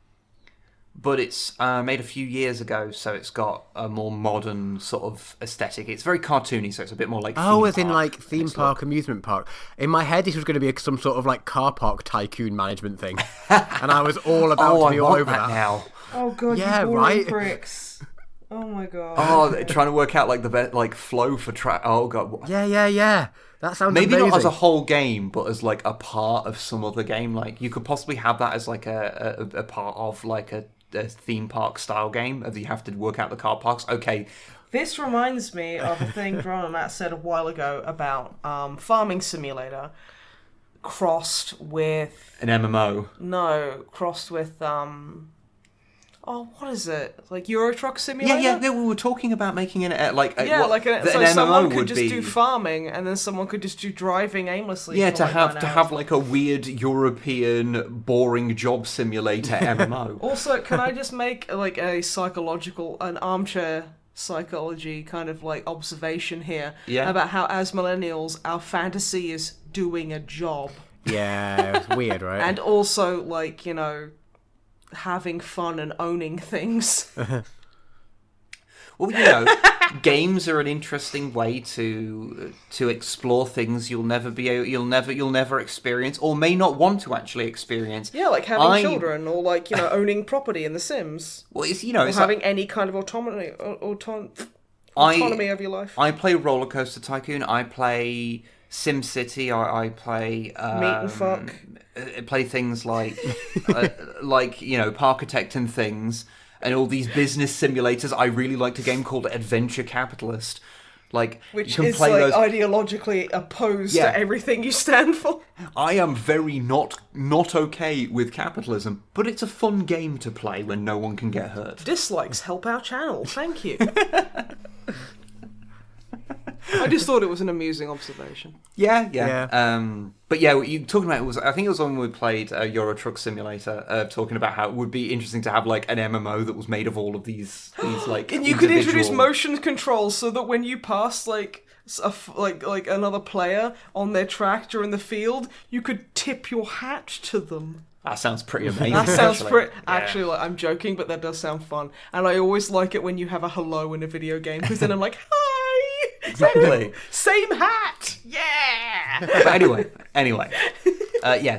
But it's made a few years ago, so it's got a more modern sort of aesthetic. It's very cartoony, so it's a bit more like theme park, amusement park. In my head, this was going to be some sort of like car park tycoon management thing, and I was all about to be all over that now. Oh god, yeah, you boring right? pricks. Oh my god. Oh, trying to work out like the best like flow for track. Oh god. Yeah. That sounds maybe amazing. not as a whole game, but as like a part of some other game. Like you could possibly have that as like a part of like a theme park style game. Of you have to work out the car parks. Okay. This reminds me of a thing Ron and Matt said a while ago about Farming Simulator crossed with an MMO. No, crossed with Oh, what is it? Like Euro Truck Simulator? Yeah. We were talking about making an so an someone MMO could would just be do farming, and then someone could just do driving aimlessly. Yeah, for to like have 9 hours. like a weird European boring job simulator MMO. Also, can I just make like an armchair psychology kind of like observation here about how as millennials our fantasy is doing a job. Yeah, it's weird, right? And also like, you know, having fun and owning things. Well, you know, games are an interesting way to explore things you'll never experience or may not want to actually experience. Yeah, like having children or like, you know, owning property in The Sims. Well, it's having any kind of autonomy of your life. I play Roller Coaster Tycoon. I play SimCity. I play Meat and Fuck. I play things like like, you know, Parkitect and things. And all these business simulators. I really liked a game called Adventure Capitalist. Which is like those ideologically opposed to everything you stand for. I am very not okay with capitalism, but it's a fun game to play when no one can get hurt. Dislikes help our channel. Thank you. I just thought it was an amusing observation. Yeah. But yeah, what you talking about I think it was when we played Euro Truck Simulator, talking about how it would be interesting to have like an MMO that was made of all of these like. And you could introduce motion controls so that when you pass like another player on their track during the field, you could tip your hat to them. That sounds pretty amazing. That sounds pretty. Actually, like, I'm joking, but that does sound fun. And I always like it when you have a hello in a video game, because then I'm like, hi. Exactly. Same hat. Yeah. But anyway.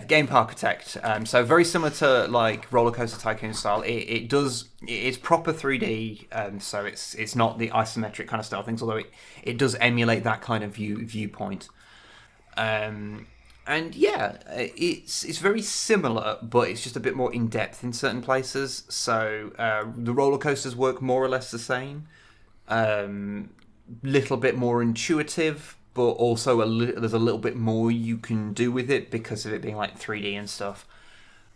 Game Parkitect. So very similar to like Roller Coaster Tycoon style. It's proper 3D. So it's not the isometric kind of style things, although it does emulate that kind of viewpoint. And yeah, it's very similar, but it's just a bit more in depth in certain places. So the roller coasters work more or less the same. Little bit more intuitive, but also there's a little bit more you can do with it because of it being like 3D and stuff.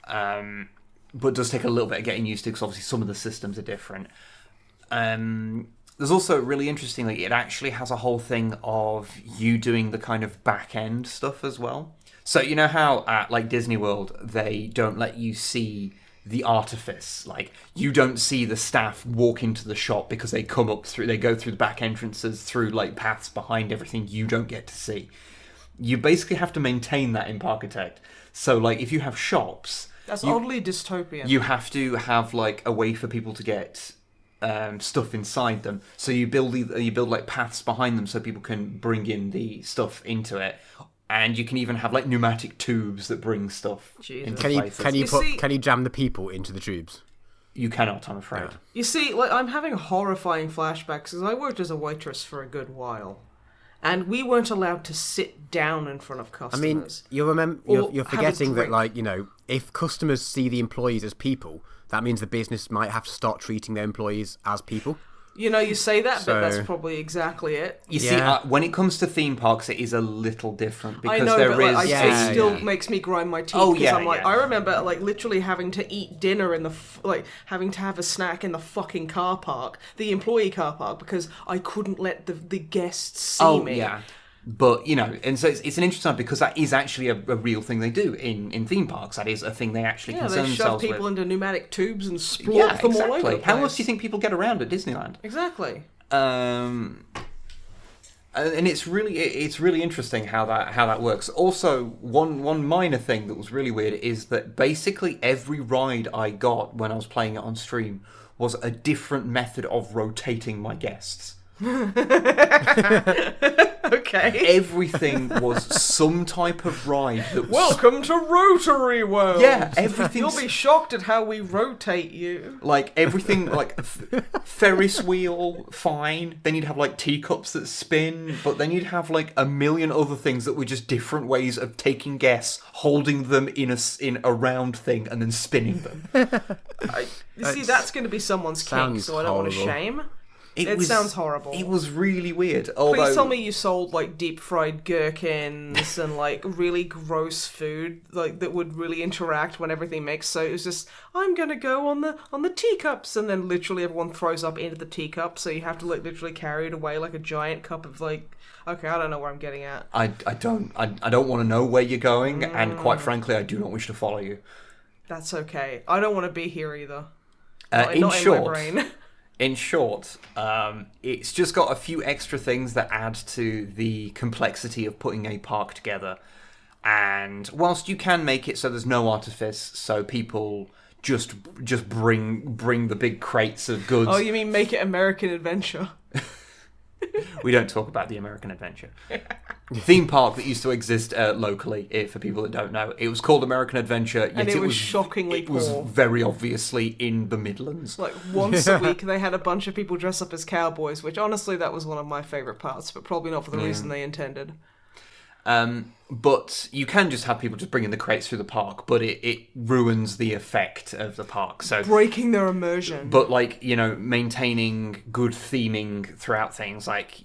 But it does take a little bit of getting used to because obviously some of the systems are different. There's also really interesting, like, it actually has a whole thing of you doing the kind of back end stuff as well. So you know how at like Disney World they don't let you see the artifice, like you don't see the staff walk into the shop because they go through the back entrances through like paths behind everything you don't get to see. You basically have to maintain that in Parkitect. So like if you have shops, that's oddly dystopian. You have to have like a way for people to get stuff inside them. So you build like paths behind them so people can bring in the stuff into it. And you can even have like pneumatic tubes that bring stuff into places. Can you jam the people into the tubes? You cannot, I'm afraid. Yeah. You see, like, I'm having horrifying flashbacks because I worked as a waitress for a good while, and we weren't allowed to sit down in front of customers. I mean, you're forgetting that, like, you know, if customers see the employees as people, that means the business might have to start treating their employees as people. You know, you say that, but that's probably exactly it. You see, when it comes to theme parks, it is a little different because I know, there but is. It still makes me grind my teeth because I'm like, I remember like literally having to eat dinner in having to have a snack in the fucking car park, the employee car park, because I couldn't let the guests see me. Yeah. But, you know, and so it's an interesting time because that is actually a real thing they do in theme parks. That is a thing they actually concern themselves with. Yeah, they shove people into pneumatic tubes and splot them all over the place. How else do you think people get around at Disneyland? Exactly. And it's really interesting how that works. Also, one minor thing that was really weird is that basically every ride I got when I was playing it on stream was a different method of rotating my guests. Okay. Everything was some type of ride that was... Welcome to Rotary World! Yeah, everything. You'll be shocked at how we rotate you. Like, everything, like, Ferris wheel, fine. Then you'd have, like, teacups that spin. But then you'd have, like, a million other things that were just different ways of taking guests, holding them in a round thing, and then spinning them. You see, that's going to be someone's kink, so I don't want to shame. It sounds horrible. It was really weird. Although, please tell me you sold like deep fried gherkins and like really gross food like that would really interact when everything mixed. So it was just, I'm gonna go on the teacups, and then literally everyone throws up into the teacup, so you have to like literally carry it away like a giant cup of like. Okay, I don't know where I'm getting at. I don't want to know where you're going, and quite frankly, I do not wish to follow you. That's okay. I don't want to be here either. In in my brain. In short, it's just got a few extra things that add to the complexity of putting a park together. And whilst you can make it so there's no artifice, so people just bring the big crates of goods. Oh, you mean make it American Adventure? We don't talk about the American Adventure. Theme park that used to exist locally, for people that don't know. It was called American Adventure, yet and it was shockingly poor. It was very obviously in the Midlands. Like, once a week they had a bunch of people dress up as cowboys, which honestly that was one of my favourite parts, but probably not for the reason they intended. But you can just have people just bringing the crates through the park, but it ruins the effect of the park. So breaking their immersion. But like, maintaining good theming throughout things, like,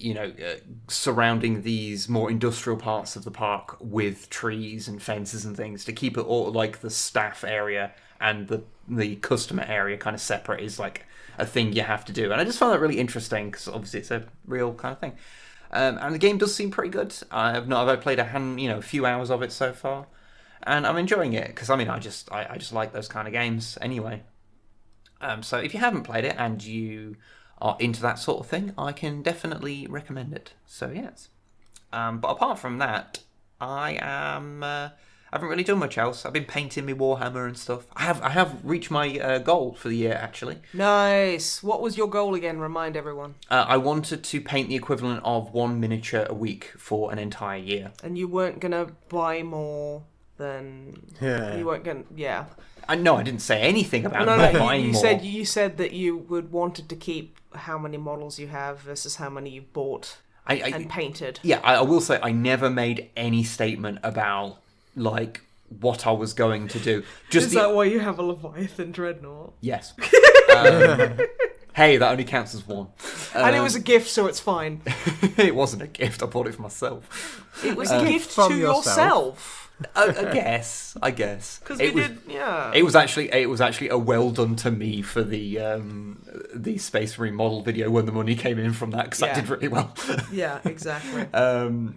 surrounding these more industrial parts of the park with trees and fences and things to keep it all like the staff area and the customer area kind of separate is like a thing you have to do. And I just found that really interesting because obviously it's a real kind of thing. And the game does seem pretty good. I've played a few hours of it so far, and I'm enjoying it because I just like those kind of games anyway. So if you haven't played it and you are into that sort of thing, I can definitely recommend it. So yes. But apart from that, I haven't really done much else. I've been painting my Warhammer and stuff. I have reached my goal for the year, actually. Nice. What was your goal again? Remind everyone. I wanted to paint the equivalent of 1 miniature a week for an entire year. And you weren't going to buy more than... Yeah. You weren't going to... Yeah. No, I didn't say anything about buying more. You said that you wanted to keep how many models you have versus how many you bought and painted. Yeah, I will say I never made any statement about... like what I was going to do. Is that why you have a Leviathan Dreadnought? Yes. Hey, that only counts as one. And it was a gift, so it's fine. It wasn't a gift. I bought it for myself. It was a gift to yourself. I guess. Because yeah. It was actually a well done to me for the Space Marine model video when the money came in from that because that did really well. Yeah, exactly. And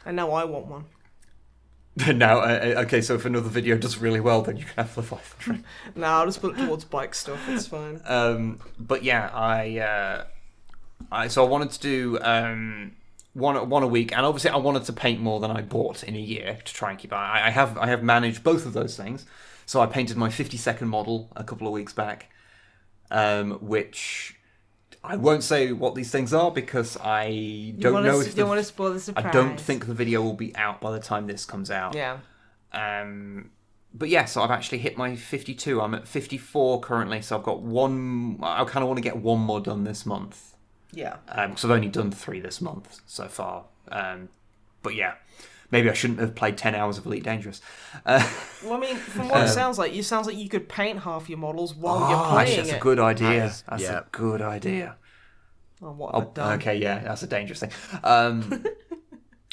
now I want one. Now, okay, so if another video does really well, then you can have the Leviathan. No, I'll just put it towards bike stuff. It's fine. But yeah, I wanted to do one a week, and obviously I wanted to paint more than I bought in a year to try and keep. I have managed both of those things. So I painted my 52nd model a couple of weeks back, which. I won't say what these things are because I don't know if you don't want to spoil the surprise. I don't think the video will be out by the time this comes out. Yeah. But yeah, so I've actually hit my 52. I'm at 54 currently, so I've got one. I kind of want to get one more done this month. Yeah. Because I've only done 3 this month so far. But yeah, maybe I shouldn't have played 10 hours of Elite Dangerous. Well, I mean, from what it sounds like you could paint half your models while you're playing actually, that's a good idea. That's a good idea. Oh, what have I done? Okay, yeah, that's a dangerous thing.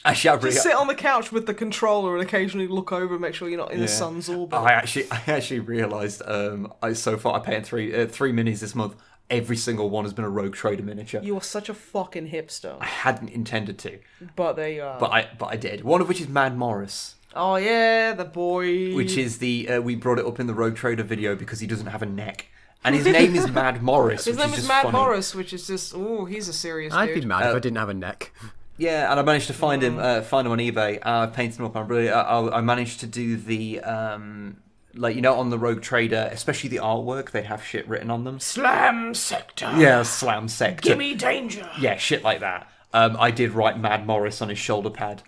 Actually, just sit on the couch with the controller and occasionally look over and make sure you're not in the sun's orbit. I actually realised so far I painted three minis this month. Every single one has been a Rogue Trader miniature. You are such a fucking hipster. I hadn't intended to, but there you are. But I did. One of which is Mad Morris. Oh yeah, the boy. Which is we brought it up in the Rogue Trader video because he doesn't have a neck. And his name is Mad Morris. His name is Mad Morris, which is just he's a serious dude. I'd be mad if I didn't have a neck. Yeah, and I managed to find him on eBay. I painted him up. I managed to do the on the Rogue Trader, especially the artwork. They have shit written on them. Slam Sector. Yeah, Slam Sector. Gimme danger. Yeah, shit like that. I did write Mad Morris on his shoulder pad.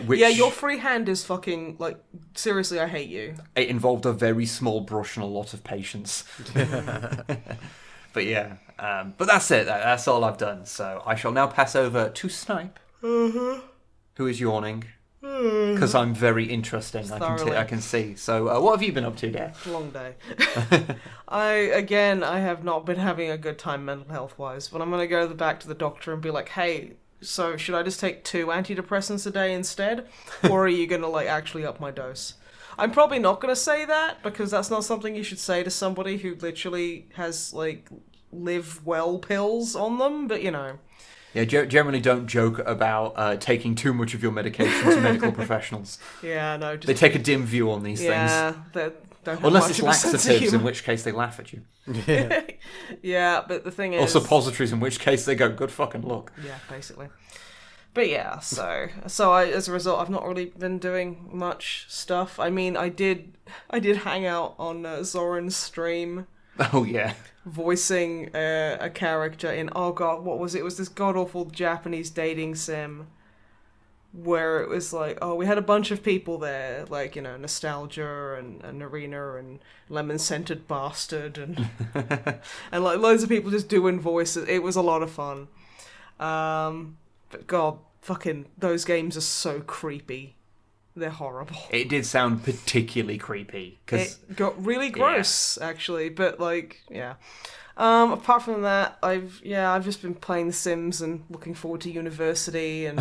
Which, your free hand is fucking, seriously, I hate you. It involved a very small brush and a lot of patience. But yeah, but that's it. That's all I've done. So I shall now pass over to Snipe, who is yawning. Because I'm very interesting. I can see. So, what have you been up to, Dad? Long day. I have not been having a good time mental health wise, but I'm gonna go back to the doctor and be like, hey, so should I just take 2 antidepressants a day instead, or are you gonna like actually up my dose? I'm probably not gonna say that because that's not something you should say to somebody who literally has like live well pills on them, but you know. Yeah, generally don't joke about taking too much of your medication to medical professionals. Yeah, no. They take a dim view on these things. Yeah, they don't have unless much it's of a sense of laxatives, humour. in which case they laugh at you. Yeah. Yeah, but the thing is... Or suppositories, in which case they go, good fucking luck. Yeah, basically. But yeah, so as a result, I've not really been doing much stuff. I mean, I did hang out on Zoran's stream. Oh, yeah. Voicing a character in, oh god, what was it? It was this god-awful Japanese dating sim where it was like, oh, we had a bunch of people there, like, you know, Nostalgia and Narina and Lemon-Scented Bastard and and like loads of people just doing voices. It was a lot of fun. But god, fucking, those games are so creepy. They're horrible. It did sound particularly creepy. It got really gross, actually, but like, yeah. Apart from that, I've just been playing The Sims and looking forward to university and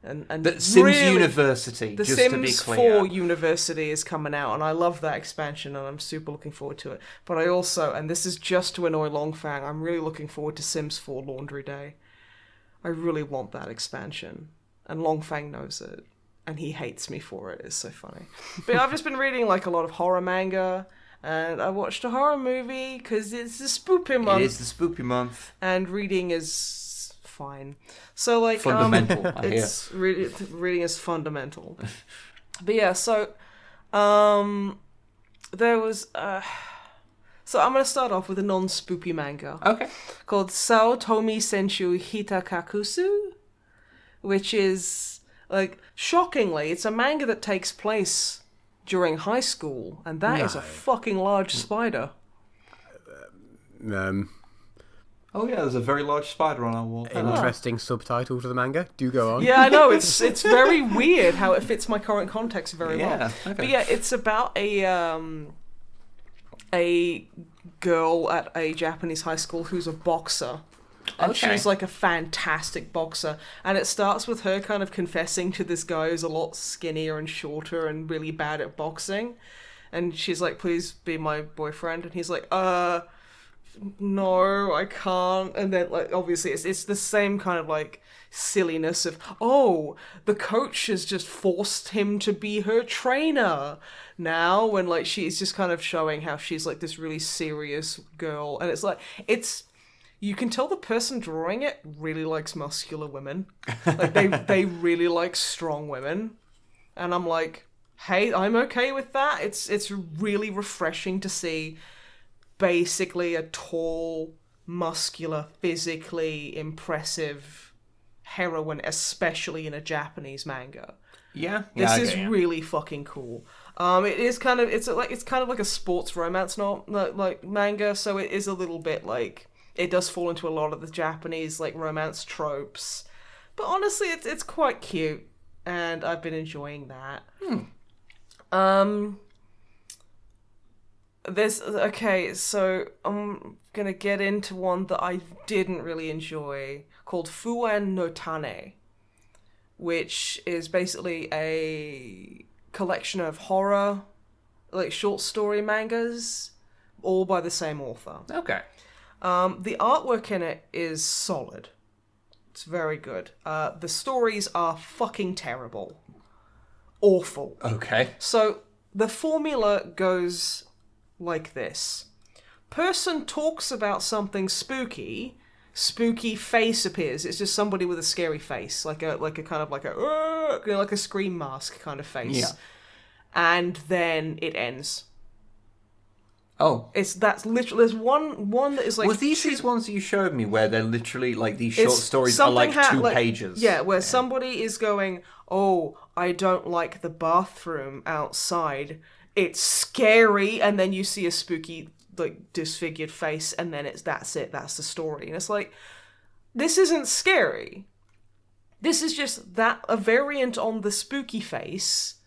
The Sims really, University. The just Sims to be clear. 4 University is coming out, and I love that expansion, and I'm super looking forward to it. But I also, and this is just to annoy Longfang, I'm really looking forward to Sims 4 Laundry Day. I really want that expansion, and Longfang knows it. And he hates me for it. It's so funny. But I've just been reading like a lot of horror manga, and I watched a horror movie because it's the spoopy month. It is the spoopy month. And reading is fine. So like fundamental. It's reading is fundamental. But yeah, so there was so I'm gonna start off with a non-spoopy manga. Okay. Called Sao Tomi Senshu Hitakakusu, which is like, shockingly, it's a manga that takes place during high school, and that is a fucking large spider. Oh yeah, there's a very large spider on our wall. Interesting subtitle to the manga. Do go on. Yeah, I know, it's very weird how it fits my current context very well. Okay. But yeah, it's about a girl at a Japanese high school who's a boxer. And she's like a fantastic boxer. And it starts with her kind of confessing to this guy who's a lot skinnier and shorter and really bad at boxing. And she's like, please be my boyfriend. And he's like, no, I can't. And then, like, obviously it's the same kind of like silliness of, oh, the coach has just forced him to be her trainer now, when like she's just kind of showing how she's like this really serious girl. And it's like, you can tell the person drawing it really likes muscular women. Like, they really like strong women. And I'm like, hey, I'm okay with that. It's really refreshing to see basically a tall, muscular, physically impressive heroine, especially in a Japanese manga. Yeah. This is really fucking cool. It is kind of like a sports romance like manga, so it is a little bit like, it does fall into a lot of the Japanese like romance tropes, but honestly, it's quite cute, and I've been enjoying that. So I'm gonna get into one that I didn't really enjoy, called Fuan no Tane, which is basically a collection of horror, like short story mangas, all by the same author. Okay. The artwork in it is solid. It's very good. The stories are fucking terrible. Awful. Okay. So, the formula goes like this. Person talks about something spooky face appears. It's just somebody with a scary face, like a kind of like a scream mask kind of face. Yeah. And then it ends. Oh. That's literally, there's one that is like... Was these ones that you showed me where they're literally like these short stories are like 2 pages? Yeah, where somebody is going, oh, I don't like the bathroom outside. It's scary. And then you see a spooky, like, disfigured face, and then that's it. That's the story. And it's like, this isn't scary. This is just a variant on the spooky face.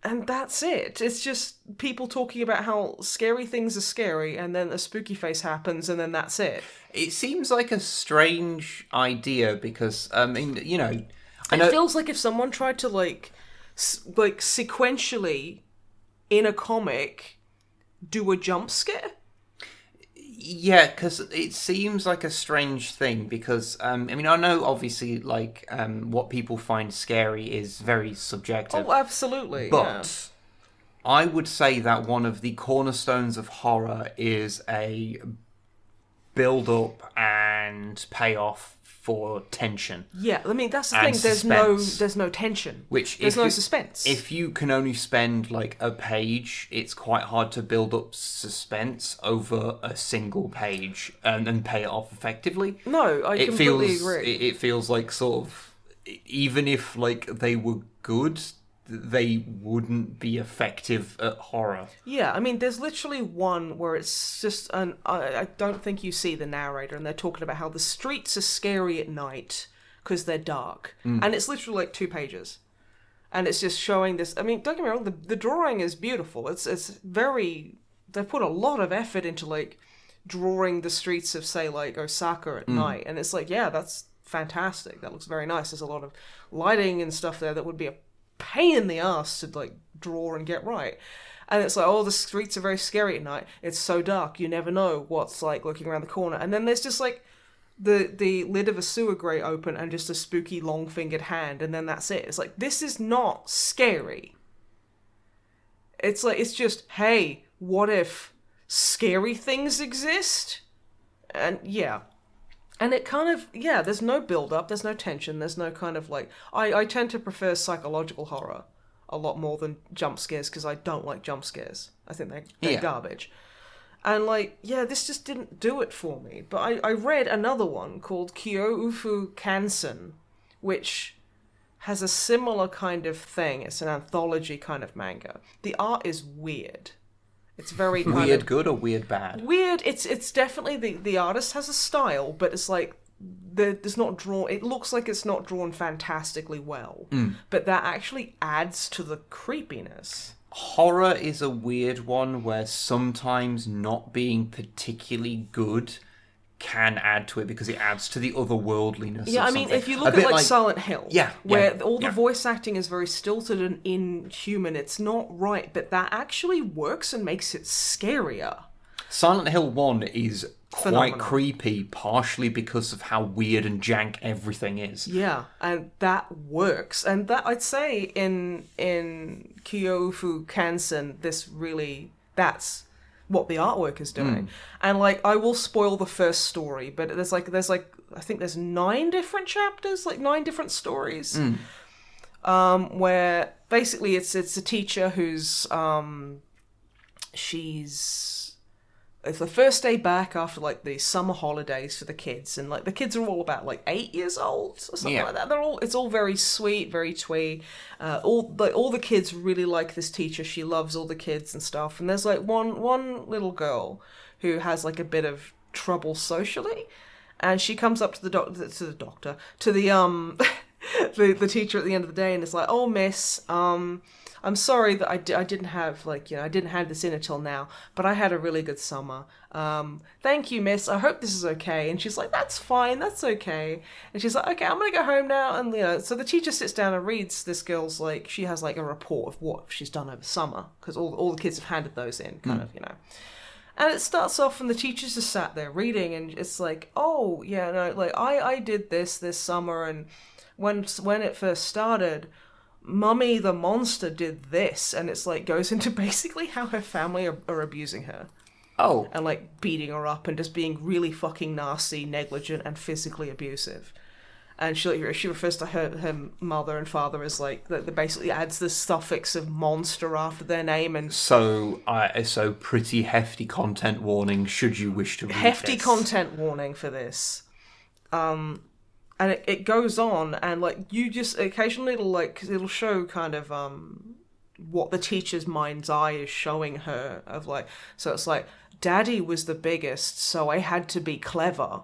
And that's it. It's just people talking about how scary things are scary, and then a spooky face happens, and then that's it. It seems like a strange idea because, I mean, you know... It feels like if someone tried to, like sequentially, in a comic, do a jump scare. Yeah, because it seems like a strange thing because, I mean, I know obviously, like, what people find scary is very subjective. Oh, absolutely, But I would say that one of the cornerstones of horror is a build-up and payoff for tension. Yeah, I mean, that's the and thing, there's no tension. There's no suspense. If you can only spend, like, a page, it's quite hard to build up suspense over a single page and pay it off effectively. No, I completely agree. It feels like sort of, even if, like, they were good, they wouldn't be effective at horror. Yeah, I mean, there's literally one where it's just I don't think you see the narrator, and they're talking about how the streets are scary at night because they're dark. And it's literally like 2 pages. And it's just showing this. I mean, don't get me wrong, the drawing is beautiful. It's very... They've put a lot of effort into, like, drawing the streets of, say, like, Osaka at night. And it's like, yeah, that's fantastic. That looks very nice. There's a lot of lighting and stuff there that would be a pain in the ass to, like, draw and get right. And it's like, oh, the streets are very scary at night. It's so dark. You never know what's, like, looking around the corner. And then there's just, like, the lid of a sewer grate open and just a spooky long-fingered hand, and then that's it. It's like, this is not scary. It's like, it's just, hey, what if scary things exist? And, yeah. And it kind of, yeah, there's no build-up, there's no tension, there's no kind of, like... I tend to prefer psychological horror a lot more than jump scares, because I don't like jump scares. I think they're garbage. And, like, yeah, this just didn't do it for me. But I read another one called Kyo-Ufu Kansen, which has a similar kind of thing. It's an anthology kind of manga. The art is weird. It's very kind weird of... good or weird bad? Weird. It's definitely... The artist has a style, but it's like... There's not drawn... It looks like it's not drawn fantastically well. But that actually adds to the creepiness. Horror is a weird one where sometimes not being particularly good can add to it because it adds to the otherworldliness. Yeah, of I mean, something. if you look at like Silent Hill, where all the voice acting is very stilted and inhuman, it's not right, but that actually works and makes it scarier. Silent Hill 1 is Phenomenal. quite creepy, partially because of how weird and jank everything is. Yeah, and that works. And that, I'd say, in Kyo-Ufu Kansen, that's what the artwork is doing. And, like, I will spoil the first story, but there's like I think there's 9 different chapters, like 9 different stories, where basically it's a teacher who's it's the first day back after, like, the summer holidays for the kids, and, like, the kids are all about, like, 8 years old or something like that. It's all very sweet, very twee. All the kids really like this teacher. She loves all the kids and stuff. And there's, like, one little girl who has, like, a bit of trouble socially, and she comes up to the the teacher at the end of the day, and it's like, oh, miss, I'm sorry that I didn't have, like, I didn't have this in until now, but I had a really good summer. Thank you, miss. I hope this is okay. And she's like, that's fine, that's okay. And she's like, okay, I'm gonna go home now. And, so the teacher sits down and reads this girl's, like, she has, like, a report of what she's done over summer, because all the kids have handed those in, kind of. And it starts off, and the teacher's just sat there reading, and it's like, oh, yeah, no, like, I did this summer, and when it first started, Mummy the monster did this, and it's like goes into basically how her family are abusing her. Oh. And, like, beating her up and just being really fucking nasty, negligent, and physically abusive. And she refers to her mother and father as, like, that basically adds the suffix of monster after their name. And so pretty hefty content warning should you wish to read hefty this. Content warning for this. And it goes on, and, like, you just occasionally it'll show kind of what the teacher's mind's eye is showing her of, like, so it's like, Daddy was the biggest, so I had to be clever.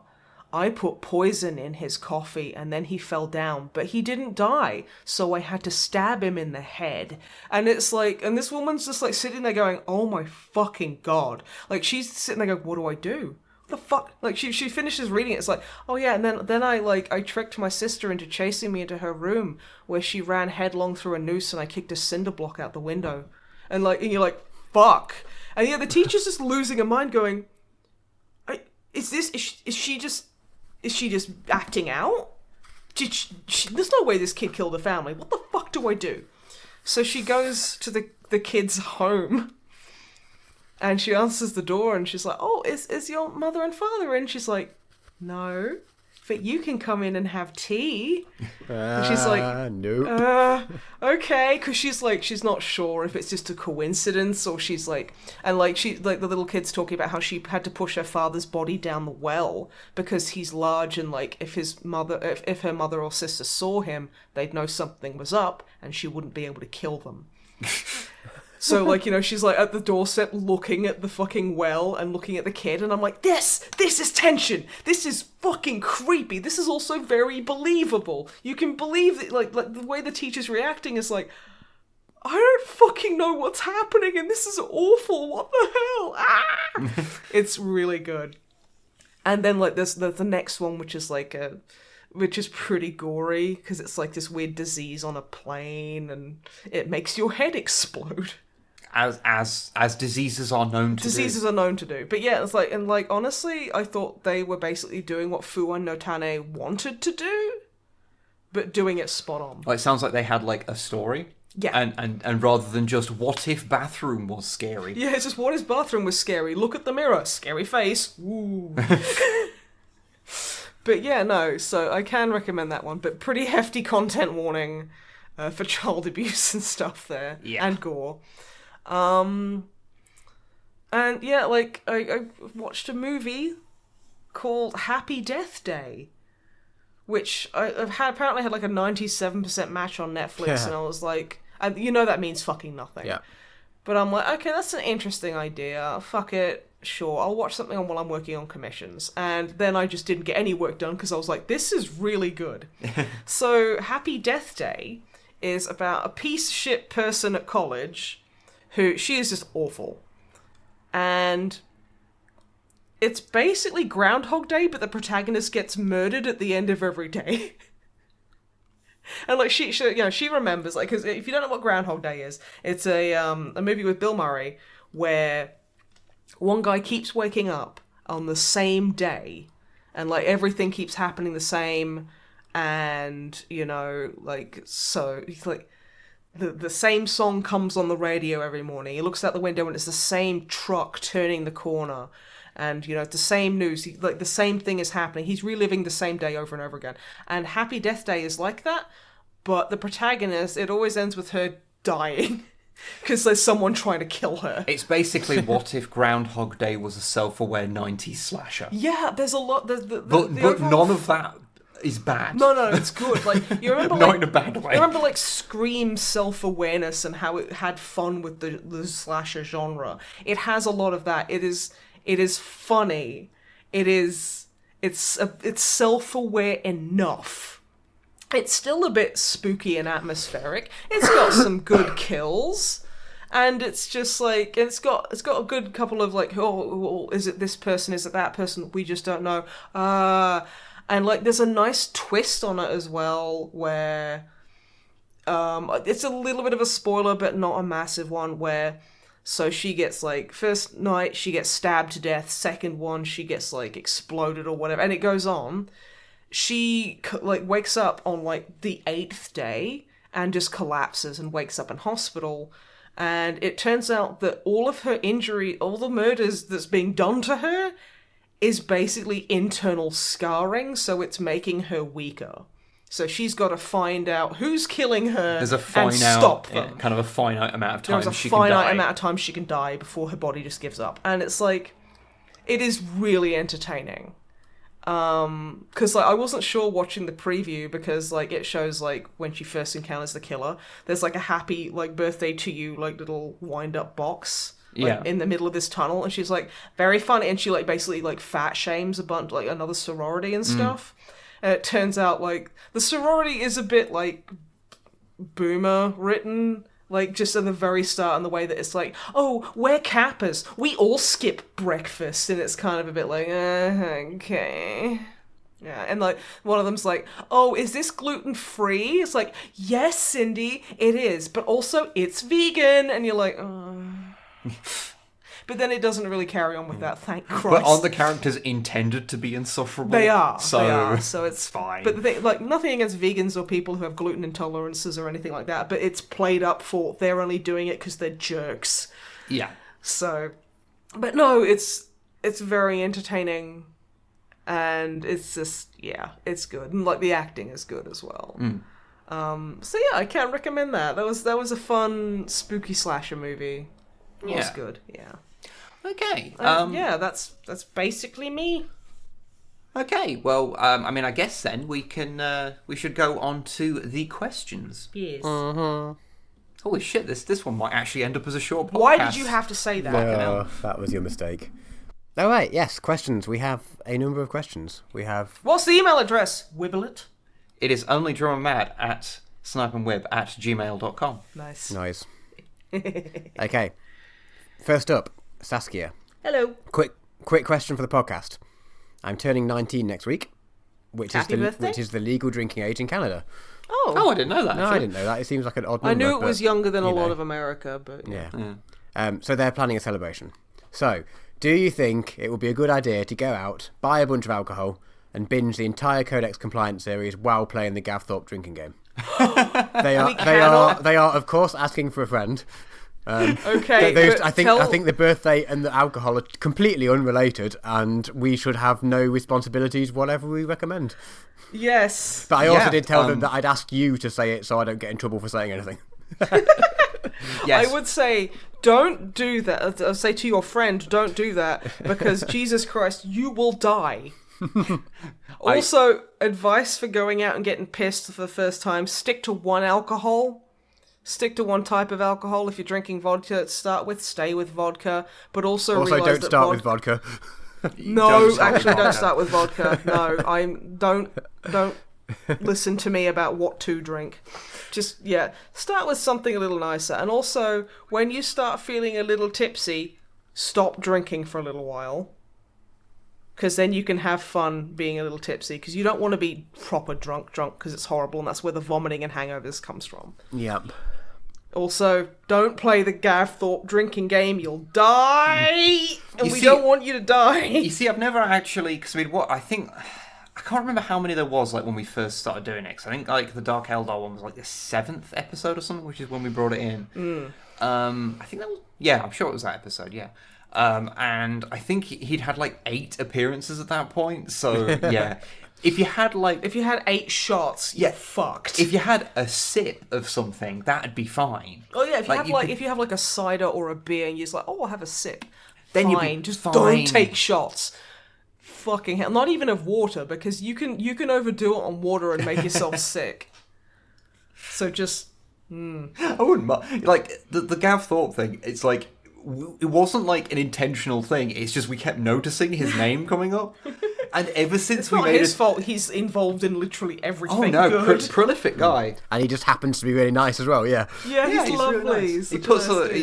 I put poison in his coffee and then he fell down, but he didn't die, so I had to stab him in the head. And it's like, and this woman's just like sitting there going, oh my fucking God. Like, she's sitting there going, what do I do? What the fuck? Like, she finishes reading it, it's like, oh yeah, and then I tricked my sister into chasing me into her room, where she ran headlong through a noose and I kicked a cinder block out the window. And you're like, fuck. And yeah, the teacher's just losing her mind going, is she just acting out? There's no way this kid killed a family. What the fuck do I do? So she goes to the kid's home and she answers the door and she's like, oh, is your mother and father in? She's like, no, but you can come in and have tea. And she's like, nope. Okay, because she's not sure if it's just a coincidence or she's like, and the little kid's talking about how she had to push her father's body down the well because he's large and like if her mother or sister saw him, they'd know something was up and she wouldn't be able to kill them. So, like, you know, she's, like, at the doorstep looking at the fucking well and looking at the kid, and I'm like, this is tension! This is fucking creepy! This is also very believable! You can believe that, like the way the teacher's reacting is like, I don't fucking know what's happening, and this is awful! What the hell? Ah! It's really good. And then, like, there's the next one, which is, like, which is pretty gory, because it's, like, this weird disease on a plane, and it makes your head explode. As diseases are known to do. Diseases are known to do. But yeah, it's like, and like, honestly, I thought they were basically doing what Fuwan no Tane wanted to do, but doing it spot on. Well, it sounds like they had, like, a story. Yeah. And rather than just, what if bathroom was scary? Yeah, it's just, what if bathroom was scary? Look at the mirror. Scary face. Ooh. But yeah, no, so I can recommend that one, but pretty hefty content warning for child abuse and stuff there. Yeah. And gore. And yeah, like, I watched a movie called Happy Death Day, which apparently had like a 97% match on Netflix, and I was like, and you know that means fucking nothing. Yeah. But I'm like, okay, that's an interesting idea. Fuck it. Sure, I'll watch something on while I'm working on commissions. And then I just didn't get any work done because I was like, this is really good. So Happy Death Day is about a piece of shit person at college who, she is just awful. And it's basically Groundhog Day, but the protagonist gets murdered at the end of every day. And like she you know, she remembers, like, because if you don't know what Groundhog Day is, it's a movie with Bill Murray where one guy keeps waking up on the same day, and like everything keeps happening the same, and you know, like, so he's like, the same song comes on the radio every morning. He looks out the window and it's the same truck turning the corner. And, you know, the same news, like the same thing is happening. He's reliving the same day over and over again. And Happy Death Day is like that, but the protagonist, it always ends with her dying. Because there's someone trying to kill her. It's basically what if Groundhog Day was a self-aware 90s slasher. Yeah, there's a lot. But none of that is bad. No, it's good. Like, you remember, not like, in a bad way. You remember, like, Scream's self-awareness and how it had fun with the slasher genre. It has a lot of that. It is funny. It's self-aware enough. It's still a bit spooky and atmospheric. It's got some good kills. And it's just like, it's got a good couple of like, oh, is it this person? Is it that person? We just don't know. And like, there's a nice twist on it as well, where it's a little bit of a spoiler, but not a massive one. Where so she gets like, first night she gets stabbed to death. Second one she gets like exploded or whatever, and it goes on. She like wakes up on like the 8th day and just collapses and wakes up in hospital. And it turns out that all of her injury, all the murders that's being done to her, is basically internal scarring, so it's making her weaker. So she's got to find out who's killing her and stop them. Kind of a finite amount of time she can die. There's a finite amount of time she can die before her body just gives up. And it's like, it is really entertaining. Because like I wasn't sure watching the preview, because like it shows like when she first encounters the killer, there's like a happy like birthday to you like little wind up box Yeah. in the middle of this tunnel, and she's like very funny, and she like basically like fat shames a bunch, like another sorority and stuff. And it turns out like the sorority is a bit like boomer written, like just at the very start, in the way that it's like, oh, we're Kappas, we all skip breakfast, and it's kind of a bit like, okay. Yeah, and like one of them's like, oh, is this gluten-free? It's like, yes, Cindy, it is, but also it's vegan, and you're like, oh. But then it doesn't really carry on with that, thank Christ. But aren't the characters intended to be insufferable? They are. So It's fine. But like, nothing against vegans or people who have gluten intolerances or anything like that, but it's played up for they're only doing it because they're jerks. Yeah. So, but no, it's very entertaining. And it's just, yeah, it's good. And, like, the acting is good as well. So, yeah, I can't recommend that. That was a fun, spooky slasher movie. It was good, yeah. Okay. Yeah, that's basically me. Okay, well, I mean, I guess then we should go on to the questions. Yes. Holy shit, this one might actually end up as a short podcast. Why did you have to say that? No, that was your mistake. Oh, right, yes, questions. We have a number of questions. We have... What's the email address? Wibblet. It is onlydrummermad@snipeandweb@gmail.com. Nice. Okay. First up, Saskia. Hello. Quick question for the podcast. I'm turning 19 next week, which is the legal drinking age in Canada. Oh, I didn't know that. No, I didn't know that. It seems like an odd number. I knew it was younger than a lot of America, but... Yeah. So they're planning a celebration. So... do you think it would be a good idea to go out, buy a bunch of alcohol, and binge the entire Codex Compliance series while playing the Gavthorpe drinking game? They are, of course, asking for a friend. Okay, I think the birthday and the alcohol are completely unrelated, and we should have no responsibilities whatever we recommend. Yes. But I also did tell them that I'd ask you to say it so I don't get in trouble for saying anything. Yes. I would say, don't do that. I'll say to your friend, don't do that, because Jesus Christ, you will die. Also, advice for going out and getting pissed for the first time, stick to one alcohol. Stick to one type of alcohol. If you're drinking vodka to start with, stay with vodka. But also realize don't start with vodka. No, actually, don't start with vodka. No, don't listen to me about what to drink. Just, start with something a little nicer. And also, when you start feeling a little tipsy, stop drinking for a little while. Because then you can have fun being a little tipsy. Because you don't want to be proper drunk, because it's horrible, and that's where the vomiting and hangovers comes from. Yep. Also, don't play the Gavthorpe drinking game, you'll die! And we don't want you to die! You see, I've never actually... Because, I can't remember how many there was, like, when we first started doing it. Because I think, like, the Dark Eldar one was, like, the 7th episode or something, which is when we brought it in. I think that was... Yeah, I'm sure it was that episode, yeah. And I think he'd had, like, 8 appearances at that point. So, yeah. If you had 8 shots, you're fucked. If you had a sip of something, that'd be fine. Oh, yeah, if you have, like, a cider or a beer, and you're just like, oh, I'll have a sip. Then fine, you'd be just fine. don't take shots. Fucking hell. Not even of water, because you can overdo it on water and make yourself sick. So just... I wouldn't mind. Like, the Gavthorpe thing, it's like... It wasn't like an intentional thing, it's just we kept noticing his name coming up. And ever since it's not his fault, he's involved in literally everything. Oh no, good. Prolific guy. And he just happens to be really nice as well, yeah. Yeah, he's lovely. Really nice. He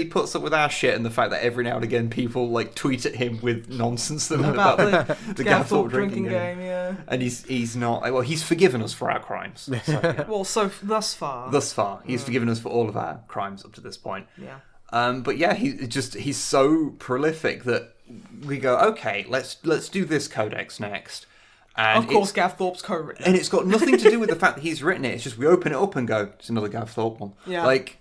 puts up with our shit and the fact that every now and again people like tweet at him with nonsense about the Gavthorpe drinking game, yeah. And he's not... Well, he's forgiven us for our crimes. So, yeah. Well, thus far. He's forgiven us for all of our crimes up to this point. Yeah. But yeah, he's so prolific that we go, okay, let's do this codex next. And of course, Gavthorpe's co-written. And it's got nothing to do with the fact that he's written it. It's just we open it up and go, it's another Gavthorpe one. Yeah. Like,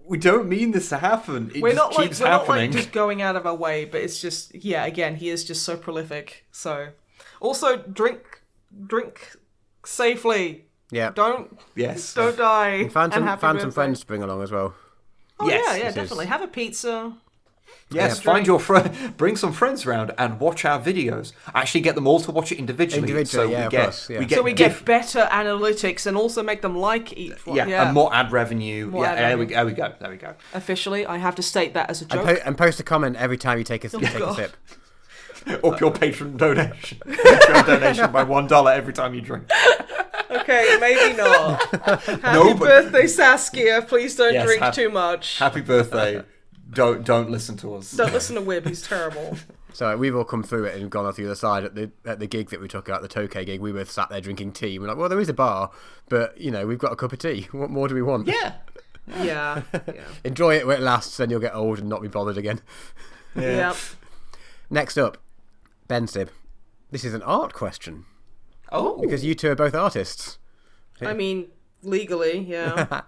we don't mean this to happen. We're not like just going out of our way, but it's just, again, he is just so prolific. So, also, drink safely. Yeah. Don't die. And find some friends to bring along as well. Oh, yeah, definitely. Have a pizza. Yes, find your bring some friends around and watch our videos. Actually, get them all to watch it individually. So we get better analytics and also make them like each one. Yeah, and more ad revenue. There we go. Officially, I have to state that as a joke. And post a comment every time you take a sip. Up your Patreon donation. Patreon donation by $1 every time you drink. Okay, maybe not. Happy birthday, Saskia. Please don't drink too much. Happy birthday. Don't listen to us. Don't listen to Wib. He's terrible. So we've all come through it and gone on the other side at the gig that we took out, the Toh Kay gig. We were sat there drinking tea. We're like, well, there is a bar, but we've got a cup of tea. What more do we want? Yeah. Enjoy it while it lasts, then you'll get old and not be bothered again. Yeah. Next up, Ben Sib. This is an art question. Oh. Because you two are both artists. I mean, legally, yeah.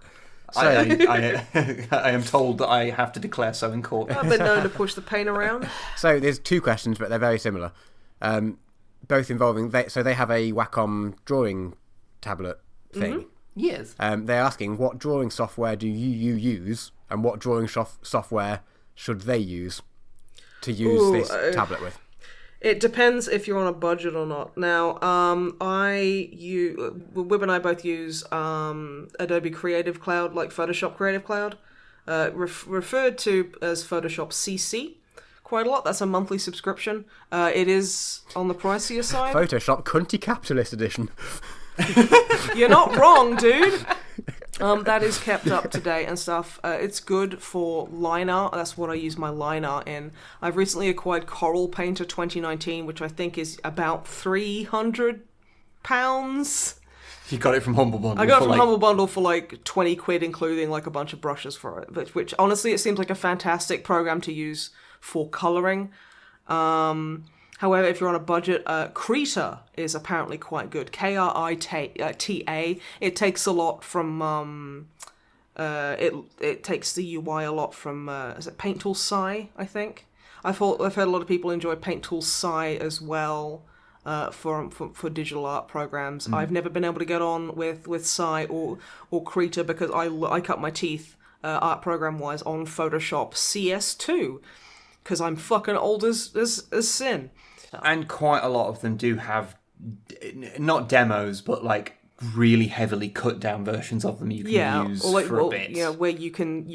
I am told that I have to declare so in court. I've been known to push the paint around. So there's two questions, but they're very similar. Both involving... they have a Wacom drawing tablet thing. Mm-hmm. Yes. They're asking, what drawing software do you use, and what drawing software should they use to use this tablet with? It depends if you're on a budget or not. Now, Wib and I both use Adobe Creative Cloud, like Photoshop Creative Cloud, referred to as Photoshop CC. Quite a lot. That's a monthly subscription. It is on the pricier side. Photoshop Cunty Capitalist Edition. You're not wrong, dude. That is kept up to date and stuff. It's good for line art. That's what I use my line art in. I've recently acquired Coral Painter 2019, which I think is about £300. You got it from Humble Bundle. I got it from Humble Bundle for like 20 quid, including like a bunch of brushes for it. Which honestly, it seems like a fantastic program to use for colouring. However, if you're on a budget, Krita is apparently quite good. Krita. It takes a lot from it takes the UI a lot from is it Paint Tool Sci, I think. I've heard a lot of people enjoy Paint Tool Sci as well for digital art programs. I've never been able to get on with Sci or Krita because I cut my teeth art program wise on Photoshop CS2 because I'm fucking old as sin. And quite a lot of them do have, not demos, but like really heavily cut down versions of them you can use for a bit. Yeah, where you can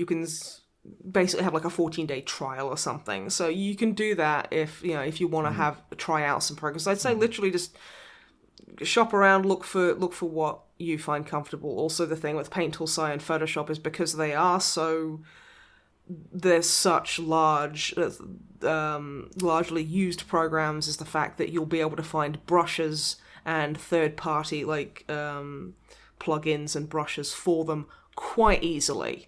basically have like a 14-day trial or something. So you can do that if you want to try out some programs. I'd say literally just shop around, look for what you find comfortable. Also, the thing with Paint Tool Sci and Photoshop is because they're such largely used programs, is the fact that you'll be able to find brushes and third-party plugins and brushes for them quite easily.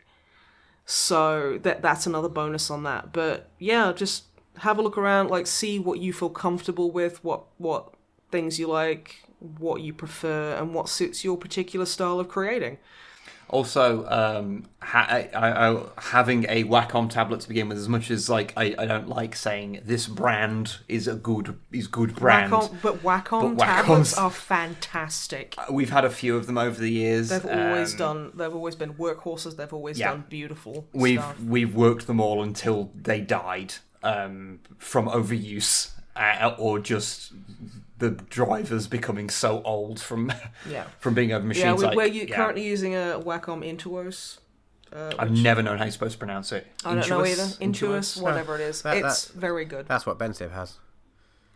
So that's another bonus on that. But yeah, just have a look around, like see what you feel comfortable with, what things you like, what you prefer, and what suits your particular style of creating. Also, having a Wacom tablet to begin with, as much as like I don't like saying this brand is good brand, Wacom tablets are fantastic. We've had a few of them over the years. They've always been workhorses. They've always done beautiful stuff. We've worked them all until they died from overuse or just the drivers becoming so old from being over machines. Yeah, we're currently using a Wacom Intuos. I've never known how you're supposed to pronounce it. I don't know either. Intuos, whatever it is. It's very good. That's what Ben Siv has.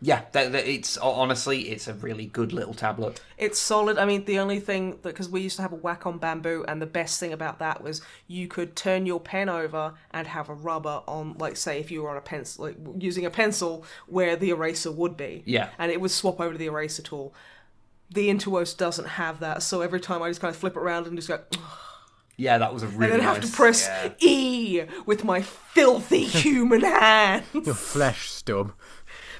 Yeah, it's honestly, it's a really good little tablet. It's solid. I mean, the only thing because we used to have a Wacom Bamboo, and the best thing about that was you could turn your pen over and have a rubber on, like, say, if you were on a pencil, like using a pencil where the eraser would be. Yeah, and it would swap over to the eraser tool. The Intuos doesn't have that, so every time I just kind of flip it around and just go. Yeah, that was a really. And then have to press E with my filthy human hands. Your flesh stub.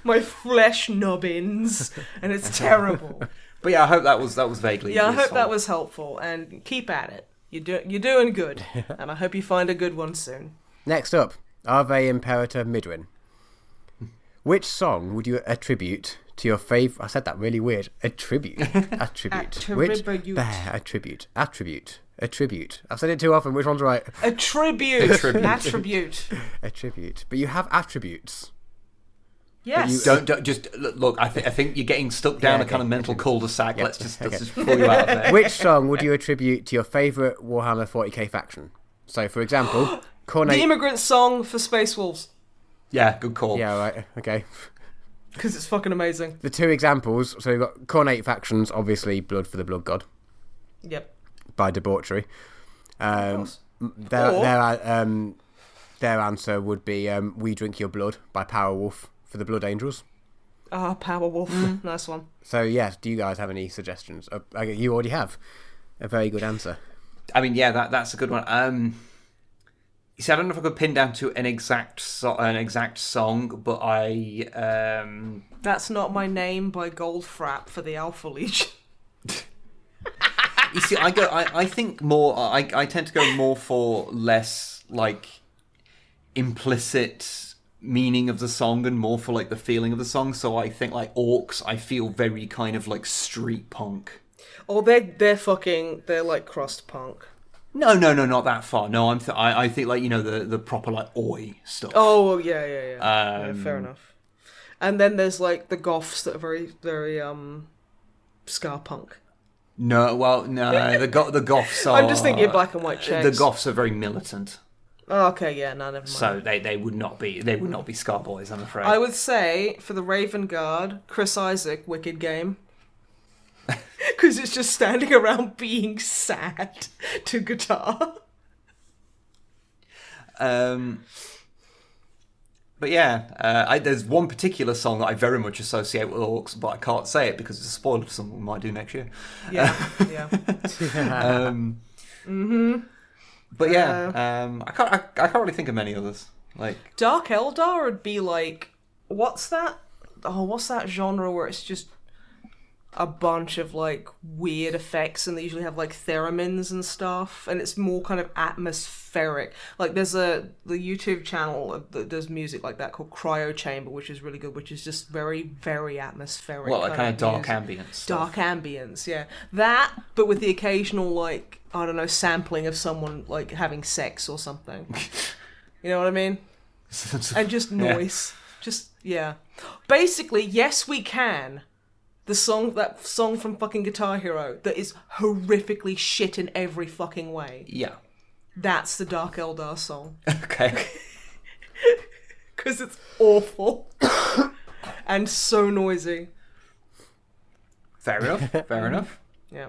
My flesh nubbins, and it's terrible. But yeah, I hope that was vaguely. Yeah, I hope that was helpful, and keep at it. You're doing good, and I hope you find a good one soon. Next up, Ave Imperator Midwin. Which song would you attribute to your favourite? I said that really weird. Attribute. A tribute. I've said it too often. Which one's right? A tribute. Attribute. A tribute. But you have attributes. Yes. Don't just look. I think you're getting stuck down a kind of mental cul-de-sac. Let's just pull you out of there. Which song would you attribute to your favourite Warhammer 40k faction? So, for example, The Immigrant Song for Space Wolves. Yeah, good call. Yeah, right. Okay. Because it's fucking amazing. The two examples. So we've got Cornate factions, obviously, Blood for the Blood God. Yep. By Debauchery. Of course. Their answer would be We Drink Your Blood by Powerwolf for the Blood Angels. Powerwolf. Nice one. So, yes, do you guys have any suggestions? You already have a very good answer. I mean, yeah, that's a good one. You see, I don't know if I could pin down to an exact song, but That's Not My Name by Goldfrapp for the Alpha Legion. You see, I think more. I tend to go more for less like implicit meaning of the song and more for like the feeling of the song. So I think like Orcs, I feel very kind of like street punk. Oh, they're like crust punk. No, not that far. No, I think like the proper like oi stuff. Oh yeah. Yeah, fair enough. And then there's like the goths that are very very ska punk. No, the goths are. I'm just thinking black and white checks. The goths are very militant. Oh, okay, yeah, no, never mind. So they would not be ska boys, I'm afraid. I would say for the Raven Guard, Chris Isaac, Wicked Game. Because it's just standing around being sad to guitar. But yeah, there's one particular song that I very much associate with Orcs, but I can't say it because it's a spoiler for something we might do next year. Yeah. But yeah, I can't really think of many others. Like Dark Eldar would be like, what's that genre where it's just a bunch of like weird effects and they usually have like theremins and stuff and it's more kind of atmospheric. Like there's the YouTube channel that does music like that called Cryo Chamber, which is really good, which is just very, very atmospheric. Well, like kind of dark ambience. Dark ambience, yeah. That, but with the occasional like, I don't know, sampling of someone like having sex or something. You know what I mean? And just noise. Yeah. Just, yeah. Basically, Yes We Can. That song from fucking Guitar Hero that is horrifically shit in every fucking way. Yeah. That's the Dark Eldar song. Okay. Because it's awful. And so noisy. Fair enough. Yeah.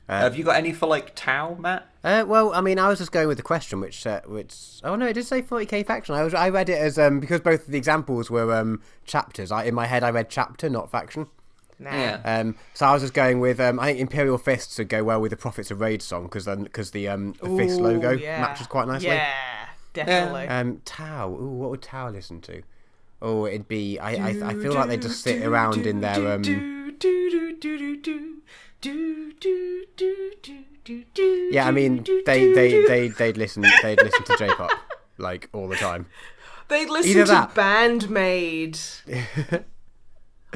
Have you got any for like Tau, Matt? Well, I mean, I was just going with the question, which oh no, it did say 40k faction. I read it as because both of the examples were chapters. In my head, I read chapter, not faction. Nah. Yeah. So I was just going with I think Imperial Fists would go well with the Prophets of Rage song because the Fist logo matches quite nicely. Yeah, definitely. Tau. Ooh, what would Tau listen to? Oh, it'd be. I feel like they just sit around in their. Yeah, I mean they'd listen to J-pop like all the time. They'd listen to Bandmade.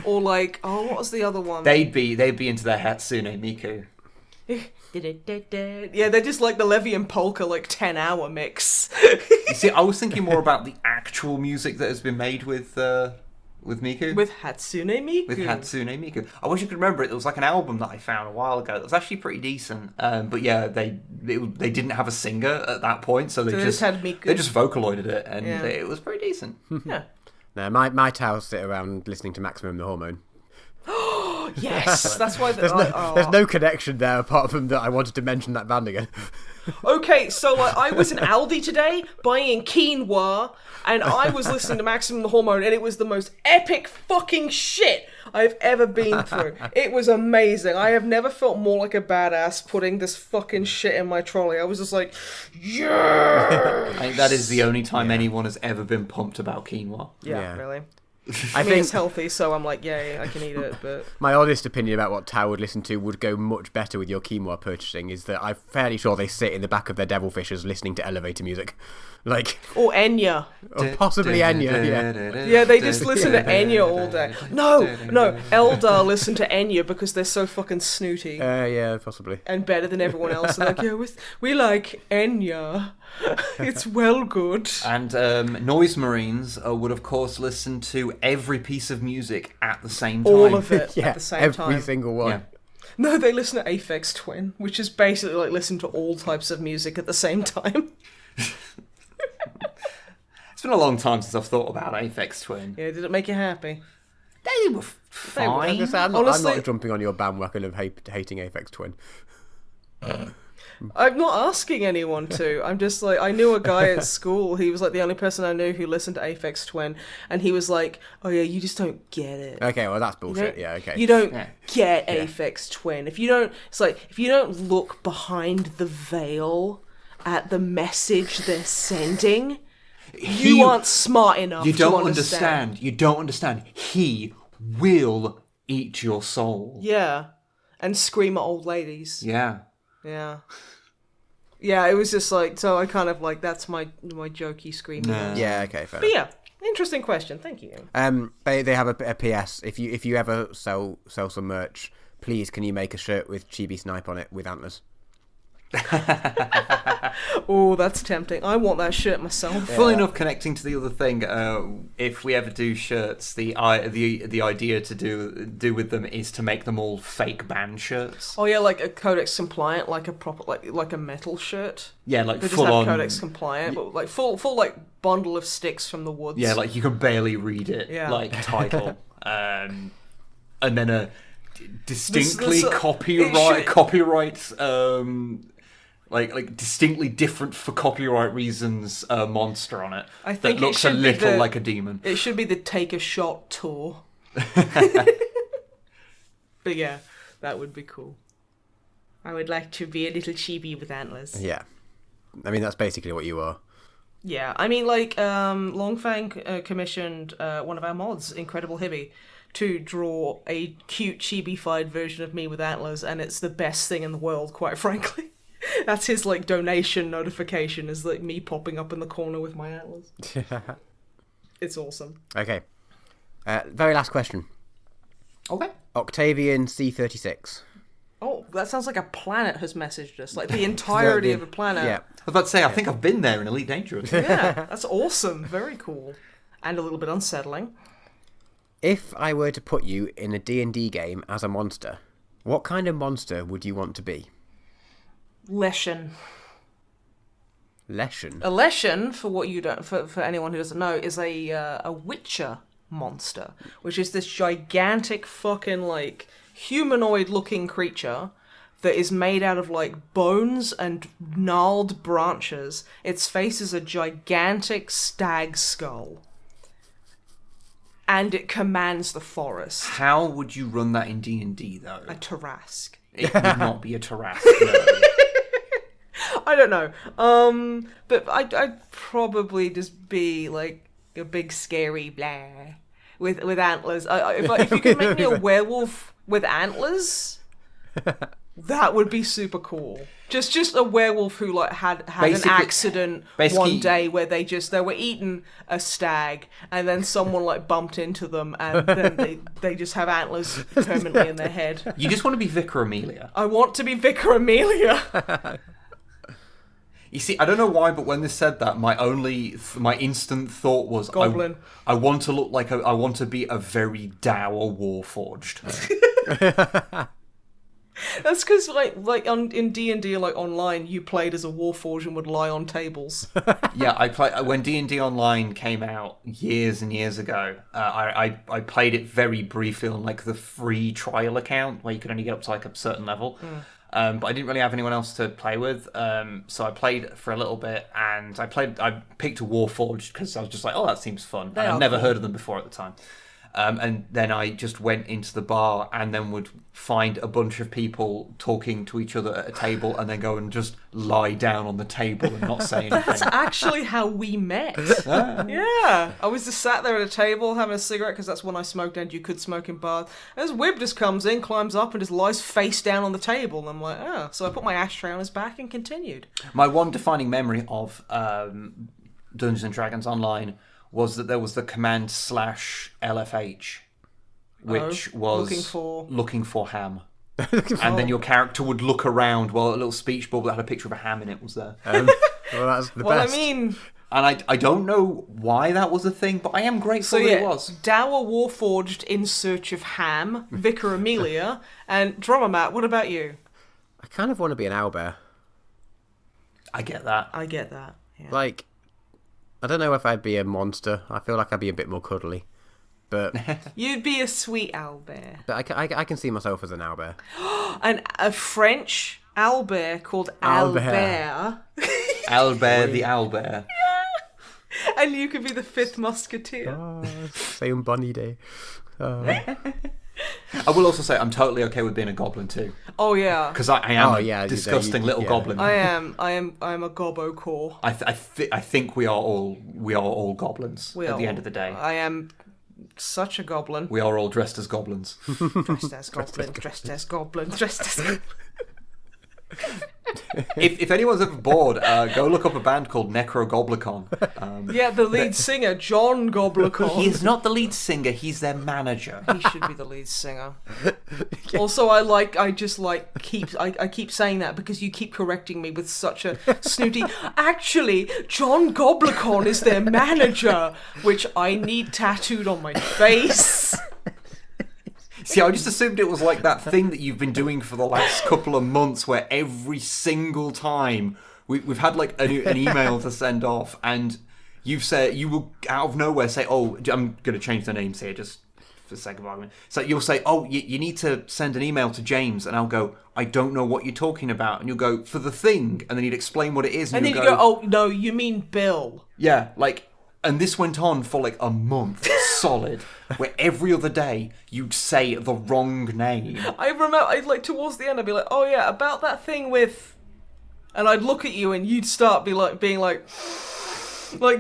Or like, what was the other one? They'd be into their Hatsune Miku. Yeah, they're just like the Levy and Polka 10-hour mix. You see, I was thinking more about the actual music that has been made with Miku. With Hatsune Miku. I wish I could remember it. There was like an album that I found a while ago that was actually pretty decent. But yeah, they didn't have a singer at that point, so they just had Miku. They just vocaloided it, and it was pretty decent. Yeah. No, my Tau sit around listening to Maximum the Hormone. Yes, that's why. There's no connection there apart from that I wanted to mention that band again. Okay, so I was in Aldi today buying quinoa, and I was listening to Maximum the Hormone, and it was the most epic fucking shit I've ever been through. It was amazing. I have never felt more like a badass putting this fucking shit in my trolley. I was just like, yeah. I think that is the only time anyone has ever been pumped about quinoa. Yeah. Really. I mean, it's healthy, so I'm like, yeah, I can eat it, but... My honest opinion about what Tau would listen to would go much better with your quinoa purchasing is that I'm fairly sure they sit in the back of their devil fishers listening to elevator music. Like, Or Enya. or possibly Enya, yeah. Yeah, they just listen to Enya all day. No, Eldar listen to Enya because they're so fucking snooty. Yeah, possibly. And better than everyone else. They're like, yeah, we like Enya. It's well good. And Noise Marines would, of course, listen to every piece of music at the same time. All of it at the same time. Every single one. Yeah. No, they listen to Aphex Twin, which is basically like listen to all types of music at the same time. It's been a long time since I've thought about Aphex Twin. Yeah, did it make you happy? They were fine. I'm Honestly- not jumping on your bandwagon of hating Aphex Twin. I'm not asking anyone to. I'm just like, I knew a guy at school. He was like the only person I knew who listened to Aphex Twin, and he was like, "Oh yeah, you just don't get it." Okay, well that's bullshit. Yeah, okay. You don't get Aphex Twin. If you don't look behind the veil at the message they're sending, you aren't smart enough. You don't to understand. You don't understand. He will eat your soul. Yeah, and scream at old ladies. Yeah. Yeah. Yeah, it was just like, so I kind of like, that's my jokey screaming. Yeah, okay, fair. But yeah, interesting question. Thank you. They have a PS. If you ever sell some merch, please can you make a shirt with Chibi Snipe on it with antlers? Oh, that's tempting. I want that shirt myself. Full enough, connecting to the other thing, if we ever do shirts, the idea to do with them is to make them all fake band shirts. Oh yeah, like a Codex compliant, like a proper like a metal shirt. Yeah, like They just full have on Codex compliant, but like full like bundle of sticks from the woods. Yeah, like you can barely read it. Yeah. Like title, and then a distinctly This- copyright. Like distinctly different for copyright reasons, monster on it. I think that it looks a should be little like a demon. It should be the Take a Shot tour. But yeah, that would be cool. I would like to be a little chibi with antlers. Yeah, I mean that's basically what you are. Yeah, I mean, like, Longfang commissioned one of our mods, Incredible Hibby, to draw a cute chibi-fied version of me with antlers, and it's the best thing in the world, quite frankly. That's his, like, donation notification, is, like, me popping up in the corner with my antlers. It's awesome. Okay. Very last question. Okay. Octavian C36. Oh, that sounds like a planet has messaged us, like the entirety of a planet. Yeah. I was about to say, I think I've been there in Elite Dangerous. Yeah, that's awesome. Very cool. And a little bit unsettling. If I were to put you in a D&D game as a monster, what kind of monster would you want to be? Leshen. Leshen? A Leshen, for what you don't, for anyone who doesn't know, is a Witcher monster, which is this gigantic fucking like humanoid-looking creature that is made out of like bones and gnarled branches. Its face is a gigantic stag skull, and it commands the forest. How would you run that in D&D though? A Tarrasque. It would not be a Tarrasque. No. I don't know. But I'd probably just be like a big scary blah with antlers. If you could make me a werewolf with antlers, that would be super cool. Just a werewolf who like had an accident one day where they were eating a stag and then someone like bumped into them and then they just have antlers permanently in their head. You just want to be Vicar Amelia. I want to be Vicar Amelia. You see, I don't know why, but when they said that, my instant thought was, Goblin. I want to look like I want to be a very dour Warforged. That's because like in D&D like online, you played as a Warforged and would lie on tables. Yeah, when D&D Online came out years and years ago. I played it very briefly on like the free trial account where you could only get up to like a certain level. But I didn't really have anyone else to play with, so I played for a little bit, and I picked a Warforged because I was just like, oh, that seems fun. And I'd never heard of them before at the time. And then I just went into the bar and then would find a bunch of people talking to each other at a table and then go and just lie down on the table and not say anything. That's actually how we met. Yeah. I was just sat there at a table having a cigarette because that's when I smoked and you could smoke in bars. And this Wib just comes in, climbs up and just lies face down on the table. And I'm like, oh. So I put my ashtray on his back and continued. My one defining memory of Dungeons and Dragons Online was that there was the command /LFH, which was looking for ham. And then your character would look around while a little speech bubble that had a picture of a ham in it was there. Well, that's the Well, best. I mean... And I don't know why that was a thing, but I am grateful that it was. Dower Warforged in search of ham, Vicar Amelia, and Drummer Matt, what about you? I kind of want to be an owlbear. I get that. Yeah. Like, I don't know if I'd be a monster. I feel like I'd be a bit more cuddly. But You'd be a sweet owlbear. but I can see myself as an owlbear. And a French owlbear called Albert. Albert the owlbear. And you could be the fifth musketeer. Oh, c'est un bonne idée. I will also say I'm totally okay with being a goblin too. Oh yeah. Because I am a disgusting little goblin. I am a gobbo-core. I think we are all goblins at the end of the day. I am such a goblin. We are all dressed as goblins. Dressed as goblin. If anyone's ever bored, go look up a band called Necrogoblicon. Yeah, the lead singer, John Goblicon. He is not the lead singer, he's their manager. He should be the lead singer. Also, I keep saying that because you keep correcting me with such a snooty. Actually, John Goblicon is their manager, which I need tattooed on my face. See, I just assumed it was like that thing that you've been doing for the last couple of months where every single time we've had like an email to send off and you've said, you will out of nowhere say, oh, I'm going to change the names here just for the sake of argument. So you'll say, oh, you need to send an email to James, and I'll go, I don't know what you're talking about. And you'll go, for the thing, and then you'd explain what it is. And then you go, oh, no, you mean Bill. Yeah, like... And this went on for like a month solid, where every other day you'd say the wrong name. I remember, towards the end, I'd be like, oh yeah, about that thing with... And I'd look at you and you'd start being like,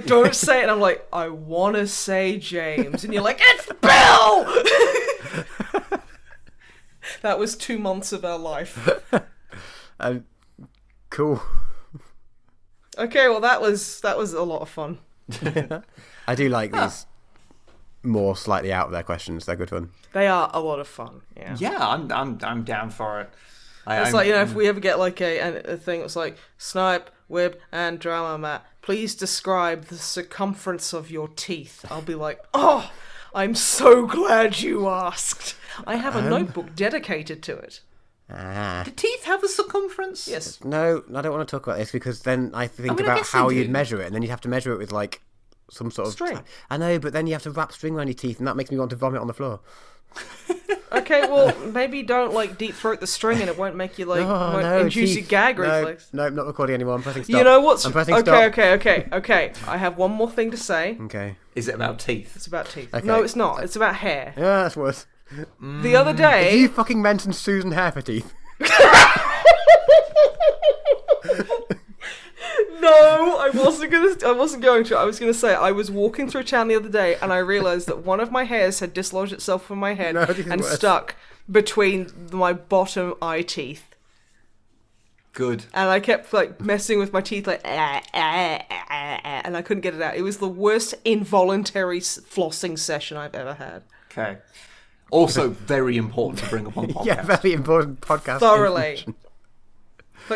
don't say it. And I'm like, I want to say James. And you're like, it's Bill! That was 2 months of our life. Cool. Okay, well that was a lot of fun. I do like these more slightly out there questions. They're good fun. They are a lot of fun. Yeah, I'm down for it. It's like, if we ever get like a thing that's like Snipe, Wib, and Drama Matt, please describe the circumference of your teeth. I'll be like, oh, I'm so glad you asked. I have a notebook dedicated to it. Do teeth have a circumference? Yes. No, I don't want to talk about this because then I think about how you'd measure it, and then you'd have to measure it with like some sort of string. I know, but then you have to wrap string around your teeth, and that makes me want to vomit on the floor. Okay, well, maybe don't deep throat the string, and it won't make you induce your gag reflex. No, not recording anymore. I'm pressing stop. You know what's... I'm pressing stop. Okay. I have one more thing to say. Okay. Is it about teeth? It's about teeth. Okay. No, it's not. It's about hair. Yeah, that's worse. The other day... Have you fucking mentioned Susan Hair for teeth? No, I wasn't going to. I was going to say I was walking through town the other day and I realised that one of my hairs had dislodged itself from my head and stuck between my bottom eye teeth. Good. And I kept messing with my teeth and I couldn't get it out. It was the worst involuntary flossing session I've ever had. Okay. Also very important to bring up on podcast. Yeah, very important podcast. Thoroughly.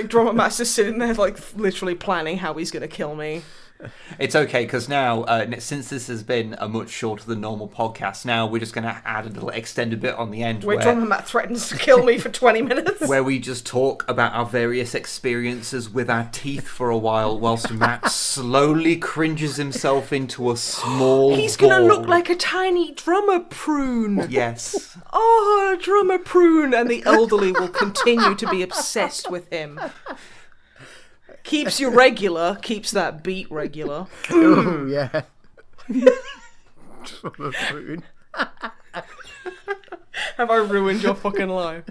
Drama Master's sitting there literally planning how he's going to kill me. It's okay, because now, since this has been a much shorter than normal podcast, now we're just going to add a little extended bit on the end where Drama Matt threatens to kill me for 20 minutes. Where we just talk about our various experiences with our teeth for a while, whilst Matt slowly cringes himself into a small He's going to look like a tiny drummer prune. Yes. Oh, drummer prune. And the elderly will continue to be obsessed with him. Keeps you regular, keeps that beat regular. Oh, yeah. Drummer prune. Have I ruined your fucking life?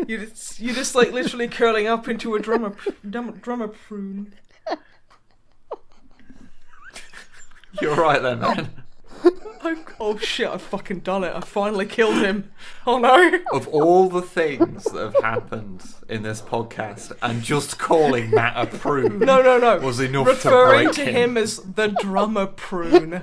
You're just literally curling up into a drummer prune. You're right there, man. Oh shit, I've fucking done it. I finally killed him. Oh no. Of all the things that have happened in this podcast, and just calling Matt a prune No. was enough Referring to break to him as the drummer prune.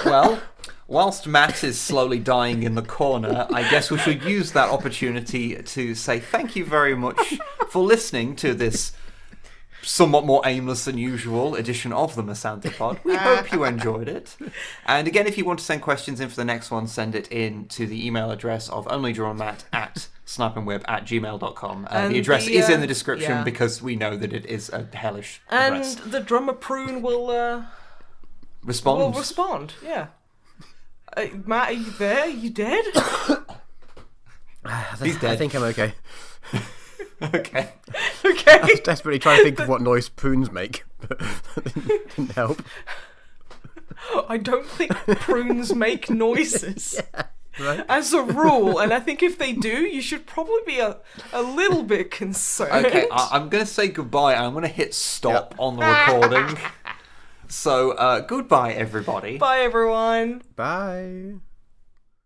Well, whilst Matt is slowly dying in the corner, I guess we should use that opportunity to say thank you very much for listening to this somewhat more aimless than usual edition of the MisanthroPod. We hope you enjoyed it. And again, if you want to send questions in for the next one, send it in to the email address of onlydrawnmat@snipeandweb@gmail.com. The address is in the description because we know that it is a hellish address. And the drummer prune will respond. Will respond, yeah. Matt, are you there? Are you dead? He's dead. I think I'm okay. Okay. Okay. I was desperately trying to think of what noise prunes make, but that didn't help. I don't think prunes make noises. Yeah, right. As a rule, and I think if they do, you should probably be a little bit concerned. Okay, I'm going to say goodbye, and I'm going to hit stop on the recording. So, goodbye, everybody. Bye, everyone. Bye.